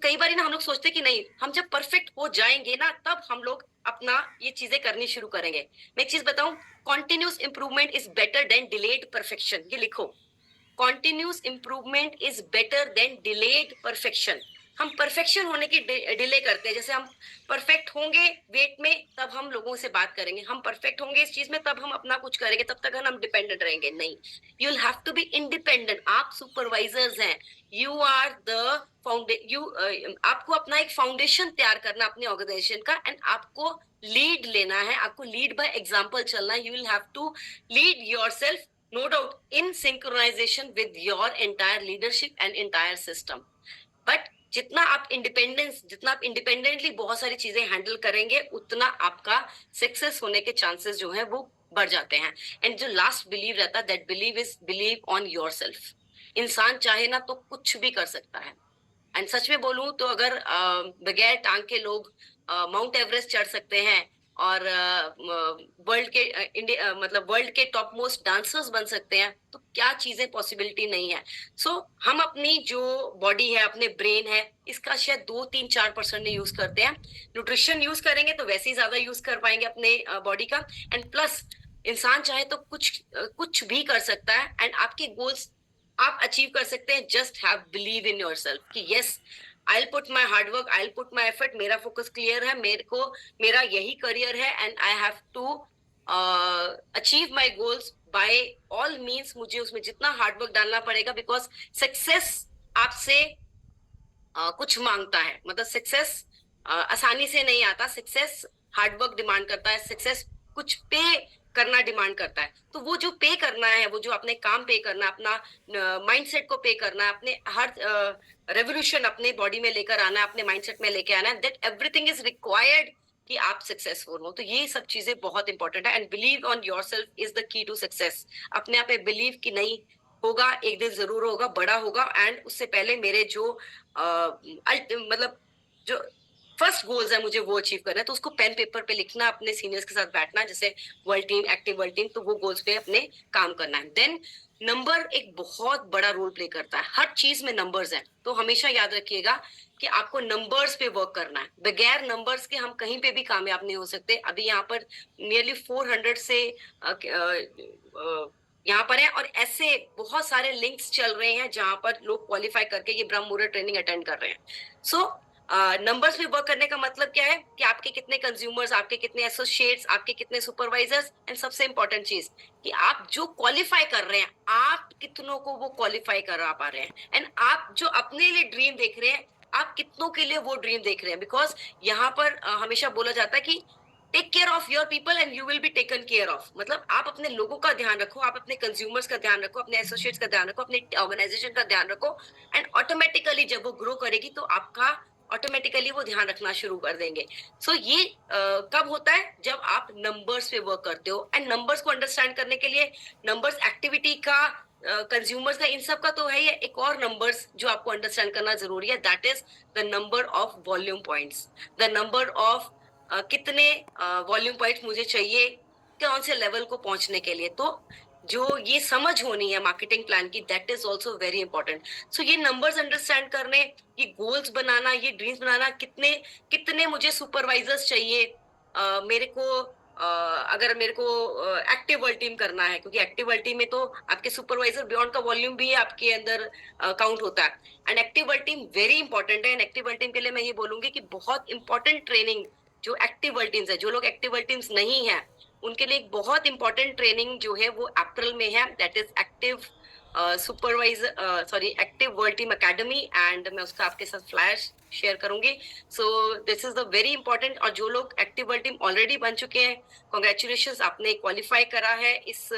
कई बार ना हम लोग सोचते कि नहीं, हम जब परफेक्ट हो जाएंगे ना तब हम लोग अपना ये चीजें करनी शुरू करेंगे। मैं एक चीज बताऊं, continuous improvement is better than delayed perfection. ये लिखो, continuous improvement is better than delayed perfection. हम परफेक्शन होने की डिले करते हैं। जैसे हम परफेक्ट होंगे वेट में तब हम लोगों से बात करेंगे, हम परफेक्ट होंगे इस चीज में तब हम अपना कुछ करेंगे, तब तक हम डिपेंडेंट रहेंगे। नहीं, you will have to be independent. आप सुपरवाइजर्स हैं, यू आर द यू, आपको अपना एक फाउंडेशन तैयार करना अपनी ऑर्गेनाइजेशन का, एंड आपको लीड लेना है, आपको लीड बाय एग्जांपल चलना है। You will have to lead yourself, no doubt, in synchronization with your entire leadership and entire system. But जितना आप इंडिपेंडेंटली बहुत सारी चीजें हैंडल करेंगे, उतना आपका सक्सेस होने के चांसेस जो है वो बढ़ जाते हैं। एंड जो लास्ट बिलीव रहता है, that believe is believe on yourself. इंसान चाहे ना तो कुछ भी कर सकता है। एंड सच में बोलूं तो अगर बगैर टांग के लोग माउंट एवरेस्ट चढ़ सकते हैं, और वर्ल्ड के मतलब वर्ल्ड के टॉप मोस्ट डांसर्स बन सकते हैं, तो क्या चीजें पॉसिबिलिटी नहीं है। हम अपनी जो बॉडी है, अपने ब्रेन है, इसका शायद 2-3-4% नहीं यूज करते हैं। न्यूट्रिशन यूज करेंगे तो वैसे ही ज्यादा यूज कर पाएंगे अपने बॉडी का। एंड प्लस इंसान चाहे तो कुछ भी कर सकता है, एंड आपके गोल्स आप अचीव कर सकते हैं। Just have believe in yourself कि yes, I will put my hard work, I will put my effort, मेरा फोकस क्लियर है, मेरा यही करियर है, and I have to achieve my goals by all means. मुझे उसमें जितना हार्ड वर्क डालना पड़ेगा, बिकॉज सक्सेस आपसे कुछ मांगता है। मतलब सक्सेस आसानी से नहीं आता। सक्सेस हार्डवर्क डिमांड करता है, सक्सेस कुछ पे करना डिमांड करता है। तो वो जो पे करना है, वो जो अपने काम पे करना, अपना माइंडसेट को पे करना है, अपने हर रेवोल्यूशन अपने बॉडी में लेकर आना है, अपने माइंडसेट में लेके आना है, दैट एवरीथिंग इज रिक्वायर्ड कि आप सक्सेसफुल हो। तो ये सब चीजें बहुत इंपॉर्टेंट है, and believe on yourself is the key to success. अपने आप पे बिलीव कि नहीं, होगा, एक दिन जरूर होगा, बड़ा होगा, एंड उससे पहले मेरे जो मतलब जो फर्स्ट गोल्स है मुझे वो अचीव करना है। तो उसको पेन पेपर पे लिखना, अपने सीनियर्स के साथ बैठना, जैसे world team, active world team, तो वो गोल्स पे अपने काम करना है। देन नंबर एक बहुत बड़ा रोल प्ले करता है। हर चीज में नंबर्स हैं, तो हमेशा याद रखिएगा कि आपको नंबर्स पे वर्क करना है। बगैर नंबर्स के हम कहीं पे भी कामयाब नहीं हो सकते। अभी यहाँ पर नियरली 400 से यहाँ पर है, और ऐसे बहुत सारे लिंक्स चल रहे हैं जहां पर लोग क्वालिफाई करके ये ब्रह्म मुहूर्त ट्रेनिंग अटेंड कर रहे हैं। नंबर्स में वर्क करने का मतलब क्या है कि आपके कितने कंज्यूमर्स, आपके कितने एसोसिएट्स, आपके कितने सुपरवाइजर्स, एंड सबसे इंपॉर्टेंट चीज कि आप जो क्वालिफाई कर रहे हैं, आप कितनों को वो क्वालिफाई करा पा रहे हैं, एंड आप जो अपने लिए ड्रीम देख रहे हैं, आप कितनों के लिए वो ड्रीम देख रहे हैं। बिकॉज यहाँ पर हमेशा बोला जाता है कि take care of your people and you will be taken care of. मतलब आप अपने लोगों का ध्यान रखो, आप अपने कंज्यूमर्स का ध्यान रखो, अपने एसोसिएट्स का ध्यान रखो, अपने ऑर्गेनाइजेशन का ध्यान रखो, एंड ऑटोमेटिकली जब वो ग्रो करेगी तो आपका ऑटोमेटिकली वो ध्यान रखना शुरू कर देंगे। ये कब होता है? जब आप नंबर्स पे वर्क करते हो, एंड नंबर्स को अंडरस्टैंड करने के लिए नंबर्स एक्टिविटी का, कंज्यूमर्स का, इन सब का तो है ही, एक और नंबर्स जो आपको अंडरस्टैंड करना जरूरी है, that is the number of volume points, the number of कितने वॉल्यूम पॉइंट्स मुझे चाहिए कौन से लेवल को पहुंचने के लिए। तो जो ये समझ होनी है मार्केटिंग प्लान की, that is also very important. ये नंबर्स अंडरस्टैंड करने, ये गोल्स बनाना, ये ड्रीम्स बनाना, कितने कितने मुझे सुपरवाइजर्स चाहिए, मेरे को अगर मेरे को एक्टिव वर्ल्ड टीम करना है, क्योंकि एक्टिव वर्ल्ड टीम में तो आपके सुपरवाइजर बियॉन्ड का वॉल्यूम भी आपके अंदर काउंट होता है, and active world team very important है। एंड एक्टिव वर्ल्ड टीम के लिए मैं ये बोलूंगी कि बहुत इंपॉर्टेंट ट्रेनिंग जो एक्टिव वर्ल्ड टीम्स है, जो लोग एक्टिव वर्ल्ड टीम्स नहीं है उनके लिए एक बहुत इंपॉर्टेंट ट्रेनिंग जो है वो अप्रैल में है, that is active active world team academy, and मैं उसका आपके साथ फ्लैश शेयर करूंगी। This is the very important. और जो लोग एक्टिव वर्ल्ड टीम ऑलरेडी बन चुके हैं, कॉन्ग्रेचुलेशन, आपने क्वालिफाई करा है इस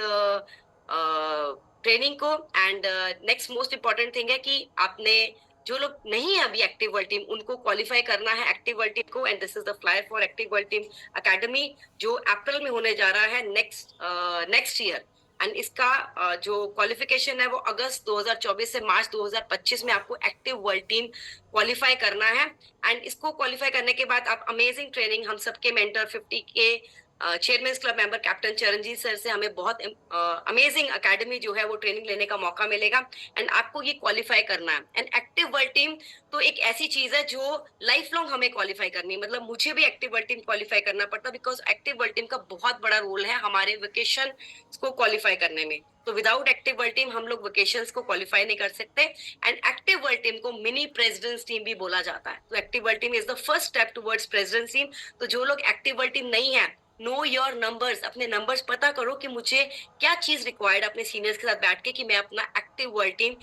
ट्रेनिंग को। And next most important thing है कि आपने, जो लोग नहीं है अभी एक्टिव वर्ल्ड टीम, उनको क्वालिफाई करना है एक्टिव वर्ल्ड टीम को, and this is the flyer for active world team academy जो अप्रैल में होने जा रहा है नेक्स्ट ईयर। एंड इसका जो क्वालिफिकेशन है वो अगस्त 2024 से मार्च 2025 में आपको एक्टिव वर्ल्ड टीम क्वालिफाई करना है। एंड इसको क्वालिफाई करने के बाद आप अमेजिंग ट्रेनिंग, हम सबके मेंटर 50 के chairman club member captain Charanjit sir से हमें बहुत अमेजिंग एकेडमी जो है वो ट्रेनिंग लेने का मौका मिलेगा, एंड आपको ये क्वालिफाई करना है। एंड एक्टिव वर्ल्ड टीम तो एक ऐसी चीज है जो लाइफ लॉन्ग हमें क्वालिफाई करनी है। मतलब मुझे भी एक्टिव वर्ल्ड टीम क्वालिफाई करना पड़ता, बिकॉज एक्टिव वर्ल्ड टीम का बहुत बड़ा रोल है हमारे वेकेशन को क्वालिफाई करने में। तो विदाउट एक्टिव वर्ल्ड टीम हम लोग वेकेशंस को क्वालिफाई नहीं कर सकते। एंड एक्टिव वर्ल्ड टीम को मिनी प्रेसिडेंट्स टीम भी बोला जाता है। तो active world team is the first step towards presidents team. तो जो लोग एक्टिव वर्ल्ड टीम नहीं है, नो योर नंबर्स, अपने नंबर्स पता करो कि मुझे क्या चीज रिक्वायर्ड, अपने सीनियर्स के साथ बैठ के, कि मैं अपना एक्टिव वर्ल्ड टीम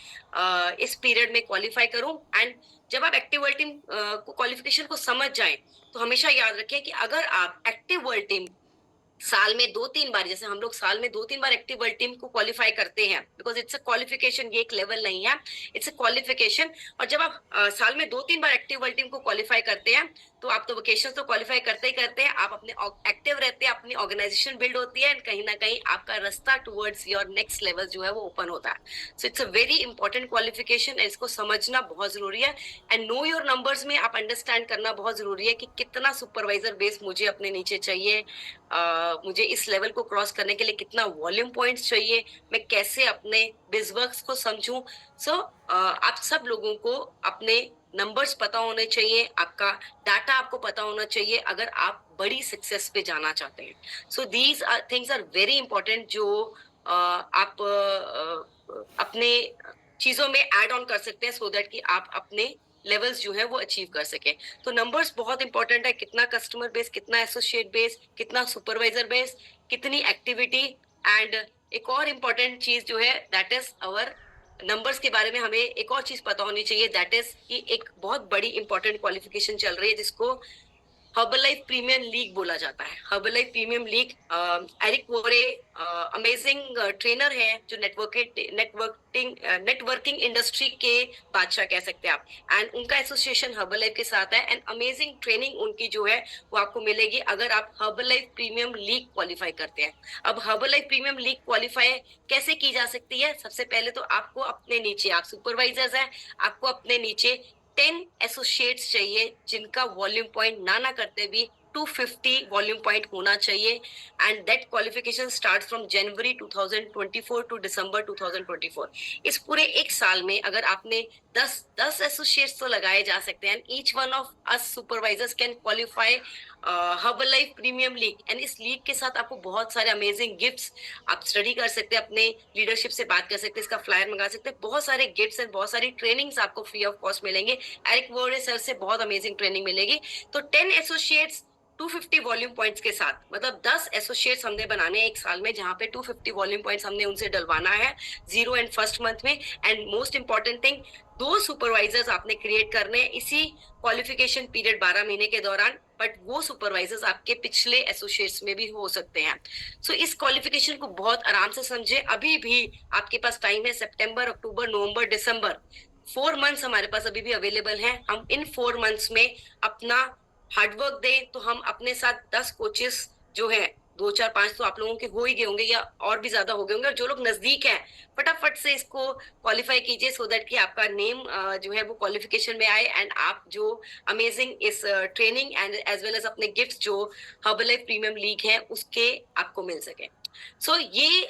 इस पीरियड में क्वालिफाई करूं। एंड जब आप एक्टिव वर्ल्ड टीम को क्वालिफिकेशन को समझ जाएं, तो हमेशा याद रखें कि अगर आप एक्टिव वर्ल्ड टीम साल में 2-3 बार, जैसे हम लोग साल में 2-3 बार एक्टिव वर्ल्ड टीम को क्वालिफाई करते हैं, बिकॉज इट्स अ क्वालिफिकेशन, ये एक लेवल नहीं है, इट्स अ क्वालिफिकेशन। और जब आप साल में 2-3 बार एक्टिव वर्ल्ड टीम को क्वालिफाई करते हैं, तो आप तो वेकेशन तो क्वालिफाई करते ही करते हैं, आप अपने एक्टिव रहते हैं, अपनी ऑर्गेनाइजेशन बिल्ड होती है, एंड कहीं ना कहीं आपका रास्ता टुवर्ड्स योर नेक्स्ट लेवल जो है वो ओपन होता है। So it's a very important qualification, इसको समझना बहुत जरूरी है। एंड नो योर नंबर्स में आप अंडरस्टैंड करना बहुत जरूरी है कि कितना सुपरवाइजर बेस मुझे अपने नीचे चाहिए, मुझे इस लेवल को क्रॉस करने के लिए कितना वॉल्यूम पॉइंट्स चाहिए, मैं कैसे अपने बिजवर्क्स को समझूं। आप सब लोगों को अपने नंबर्स पता होने चाहिए, आपका डाटा आपको पता होना चाहिए अगर आप बड़ी सक्सेस पे जाना चाहते हैं। These are things are very important जो आप अपने चीजों में ऐड ऑन कर सकते हैं, सो दैट कि आप अपने लेवल्स जो है वो अचीव कर सके। तो नंबर्स बहुत इंपॉर्टेंट है, कितना कस्टमर बेस, कितना एसोसिएट बेस, कितना सुपरवाइजर बेस, कितनी एक्टिविटी। एंड एक और इम्पोर्टेंट चीज जो है, दैट इज अवर नंबर्स के बारे में हमें एक और चीज पता होनी चाहिए, दैट इज कि एक बहुत बड़ी इंपॉर्टेंट क्वालिफिकेशन चल रही है जिसको हर्बलाइफ प्रीमियम लीग बोला जाता है। Herbalife premium league, Eric Worre amazing trainer है जो नेटवर्किंग इंडस्ट्री के बादशाह कह सकते हैं आप, एंड उनका एसोसिएशन हर्बलाइफ के साथ है, एंड अमेजिंग ट्रेनिंग उनकी जो है वो आपको मिलेगी अगर आप हर्बलाइफ प्रीमियम लीग क्वालिफाई करते हैं। अब हर्बलाइफ प्रीमियम लीग क्वालिफाई कैसे की जा सकती है? सबसे पहले तो आपको अपने नीचे, आप सुपरवाइजर्स हैं, आपको अपने नीचे 10 एसोसिएट्स चाहिए जिनका वॉल्यूम पॉइंट ना करते भी 250 वॉल्यूम पॉइंट होना चाहिए and that qualification start from January 2024 to December 2024। इस पूरे एक साल में अगर आपने 10 एसोसिएट्स तो लगाए जा सकते हैं, each one of us supervisors can qualify herbal premium league. And इस लीग के साथ आपको बहुत सारे अमेजिंग गिफ्ट्स, आप स्टडी कर सकते हैं, अपने लीडरशिप से बात कर सकते हैं, इसका फ्लायर मंगा सकते हैं, बहुत सारे गिफ्ट्स एंड बहुत सारी ट्रेनिंग्स आपको फ्री ऑफ कॉस्ट मिलेंगे। एरिक वोरे सर से बहुत अमेजिंग ट्रेनिंग मिलेगी। तो 10 एसोसिएट्स 250 वॉल्यूम पॉइंट्स के साथ, मतलब 10 एसोसिएट्स हमने बनाने हैं एक साल में, जहां पे 250 वॉल्यूम पॉइंट्स हमने उनसे डलवाना है 0 एंड फर्स्ट मंथ में। And most important thing, 2 supervisors आपने क्रिएट करने हैं इसी क्वालिफिकेशन पीरियड 12 महीने के दौरान, बट वो सुपरवाइजर्स आपके पिछले एसोसिएट्स में भी हो सकते हैं। सो इस क्वालिफिकेशन को बहुत आराम से समझे, अभी भी आपके पास टाइम है। सितंबर, अक्टूबर, नवंबर, दिसंबर, 4 मंथ्स हमारे पास अभी भी अवेलेबल हैं। हम इन 4 मंथ्स में अपना हार्डवर्क दें तो हम अपने साथ 10 कोचेस जो हैं, 2 4 5 तो आप लोगों के हो ही गए होंगे या और भी ज्यादा हो गए होंगे, और जो लोग नजदीक हैं फटाफट से इसको क्वालिफाई कीजिए सो दैट कि आपका नेम जो है वो क्वालिफिकेशन में आए एंड आप जो अमेजिंग इस training and as well as अपने गिफ्ट्स जो हर्बलाइफ प्रीमियम लीग है उसके आपको मिल सके। सो ये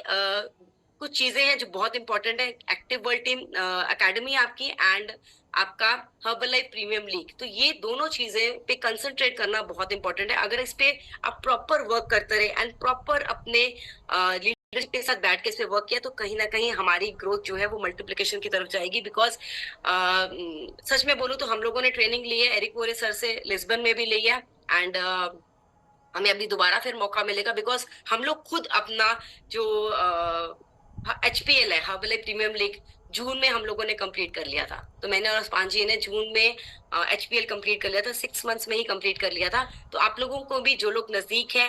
कुछ चीजें हैं जो बहुत इंपॉर्टेंट है। एक्टिव वर्ल्ड टीम अकेडमी आपकी एंड आपका हर्बलाइफ प्रीमियम लीग, तो ये दोनों चीजें पे कंसंट्रेट करना बहुत इंपॉर्टेंट है। अगर इस पे आप प्रॉपर वर्क करते रहे एंड प्रॉपर अपने लीडरशिप के साथ बैठ के इस पे वर्क किया तो कहीं ना कहीं हमारी ग्रोथ जो है वो मल्टीप्लिकेशन की तरफ जाएगी। बिकॉज सच में बोलूं तो हम लोगों ने ट्रेनिंग ली है एरिक वोरे सर से, लिस्बन में भी ली है, एंड हमें अभी दोबारा फिर मौका मिलेगा बिकॉज हम लोग खुद अपना जो HPL है, हर्बल प्रीमियम लीग, जून में हम लोगों ने कंप्लीट कर लिया था। तो मैंने और पांजी ने जून में HPL कंप्लीट कर लिया था, 6 मंथ्स में ही कंप्लीट कर लिया था। तो आप लोगों को भी जो लोग नजदीक है,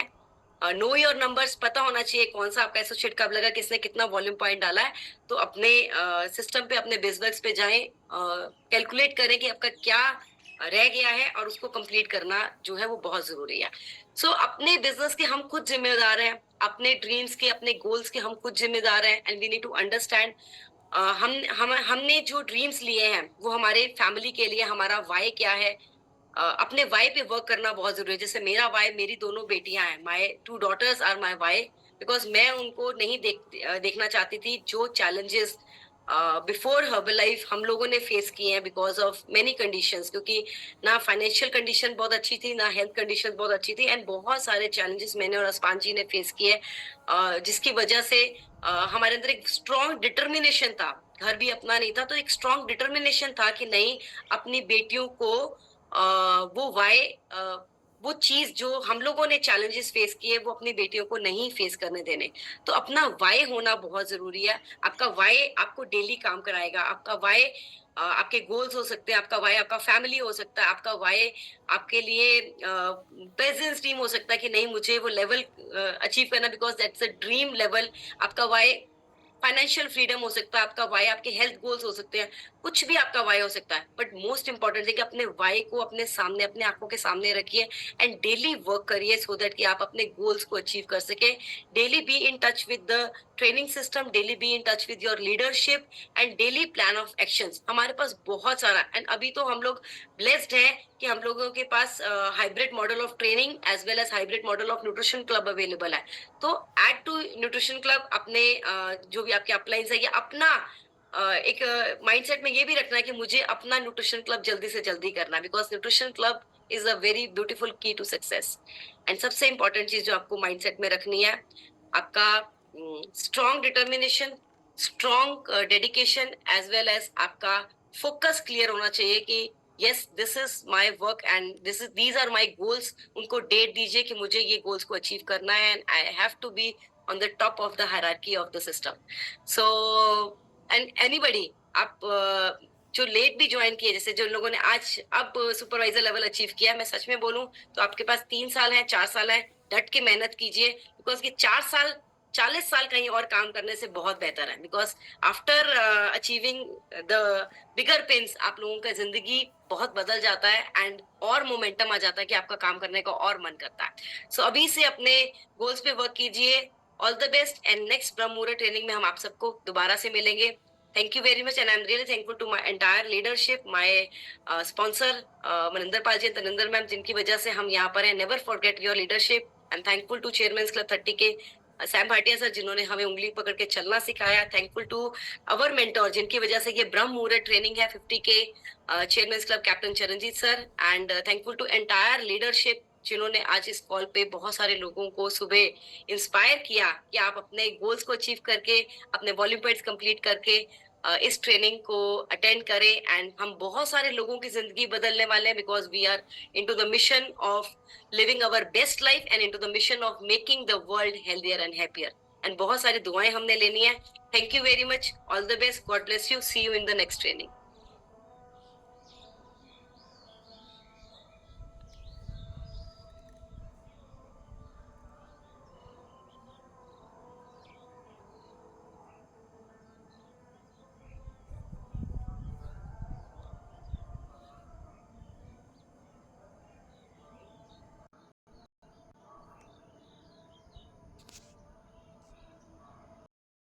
नो योर नंबर्स पता होना चाहिए, कौन सा आपका एसोसिएट कब लगा, किसने कितना वॉल्यूम पॉइंट डाला है। तो अपने सिस्टम पे, अपने बिजवर्क्स पे जाएं, कैलकुलेट करें कि आपका क्या रह गया है और उसको कंप्लीट करना जो है वो बहुत जरूरी है। सो अपने बिजनेस के हम खुद जिम्मेदार हैं, अपने ड्रीम्स के, अपने गोल्स के हम खुद जिम्मेदार हैं, and we need to understand हमने जो ड्रीम्स लिए हैं वो हमारे फैमिली के लिए, हमारा वाई क्या है, अपने वाई पे वर्क करना बहुत जरूरी है। जैसे मेरा वाई, मेरी दोनों बेटियां हैं, my 2 daughters are my why, because मैं उनको नहीं देखना चाहती थी जो चैलेंजेस बिफोर हर्बल लाइफ हम लोगों ने फेस किए हैं बिकॉज ऑफ मेनी कंडीशंस, क्योंकि ना फाइनेंशियल कंडीशन बहुत अच्छी थी, ना हेल्थ कंडीशन बहुत अच्छी थी, एंड बहुत सारे चैलेंजेस मैंने और अस्पान जी ने फेस किए, जिसकी वजह से हमारे अंदर एक स्ट्रॉन्ग डिटर्मिनेशन था। घर भी अपना नहीं था तो एक स्ट्रॉन्ग डिटर्मिनेशन था कि नहीं, अपनी बेटियों को वो वाई, वो चीज जो हम लोगों ने चैलेंजेस फेस किए वो अपनी बेटियों को नहीं फेस करने देने। तो अपना वाई होना बहुत जरूरी है। आपका वाई आपको डेली काम कराएगा। आपका वाई आपके गोल्स हो सकते हैं, आपका वाई आपका फैमिली हो सकता है, आपका वाई आपके लिए प्रेजेंस टीम हो सकता है कि नहीं मुझे वो लेवल अचीव करना, because that's a dream level. आपका वाई फाइनेंशियल फ्रीडम हो सकता है, आपका वाई आपके हेल्थ गोल्स हो सकते हैं, कुछ भी आपका वाई हो सकता है। बट मोस्ट इंपॉर्टेंट है कि अपने वाई को अपने सामने, अपने आंखों के सामने रखिए एंड डेली वर्क करिए सो दैट कि आप अपने गोल्स को अचीव कर सके। Daily be in touch with the training system, daily be in touch with your leadership and daily plan of actions. हमारे पास बहुत सारा, एंड अभी तो हम लोग ब्लेस्ड है कि हम लोगों के पास hybrid model of training as well as hybrid model of nutrition club available है। तो एड टू न्यूट्रिशन क्लब अपने जो भी आपके अपलाइंस है, या अपना एक माइंडसेट में ये भी रखना है कि मुझे अपना न्यूट्रिशन क्लब जल्दी से जल्दी करना है, because nutrition club is a very beautiful key to success. And सबसे इंपॉर्टेंट चीज जो आपको माइंडसेट में रखनी है, आपका strong determination, strong dedication, as well as आपका फोकस क्लियर होना चाहिए कि yes this is my work and these are my goals. उनको डेट दीजिए कि मुझे ये गोल्स को अचीव करना है and I have to be on the top of the hierarchy of the system. So and anybody, आप जो लेट भी ज्वाइन किए, जैसे जो लोगों ने आज अब सुपरवाइजर लेवल अचीव किया, मैं सच में बोलूं तो आपके पास 3 साल है, 4 साल है, डट के मेहनत कीजिए, बिकॉज ये 4 साल 40 साल कहीं और काम करने से बहुत बेहतर है। Because after achieving the bigger pins आप लोगों का जिंदगी बहुत बदल जाता है एंड और मोमेंटम आ जाता है कि आपका काम करने का और मन करता है। सो अभी से अपने गोल्स पे वर्क कीजिए। All the best and next ब्रह्म मुहूर्त ट्रेनिंग में हम आप सबको दोबारा से मिलेंगे। Thank you very much, and I'm really thankful to my entire leadership, my sponsor, Maninder Palji and Taninder ma'am, जिनकी वजह से हम यहाँ पर हैं. Never forget your leadership. I'm thankful to Chairman's Club 30 के सैम भाटिया सर, जिन्होंने हमें उंगली पकड़ के चलना सिखाया. Thankful to our mentor, जिनकी वजह से ये ब्रह्म मुहूर्त ट्रेनिंग है 50 के Chairman's Club captain Charanjit sir. And thankful to entire leadership, जिन्होंने आज इस कॉल पे बहुत सारे लोगों को सुबह इंस्पायर किया कि आप अपने गोल्स को अचीव करके, अपने वॉल्यूम पॉइंट्स कंप्लीट करके इस ट्रेनिंग को अटेंड करें. एंड हम बहुत सारे लोगों की जिंदगी बदलने वाले हैं, because we are into the mission of living our best life and into the mission of making the world healthier and happier. And बहुत सारी दुआएं हमने लेनी है. Thank you very much. All the best. God bless you. See you in the next training.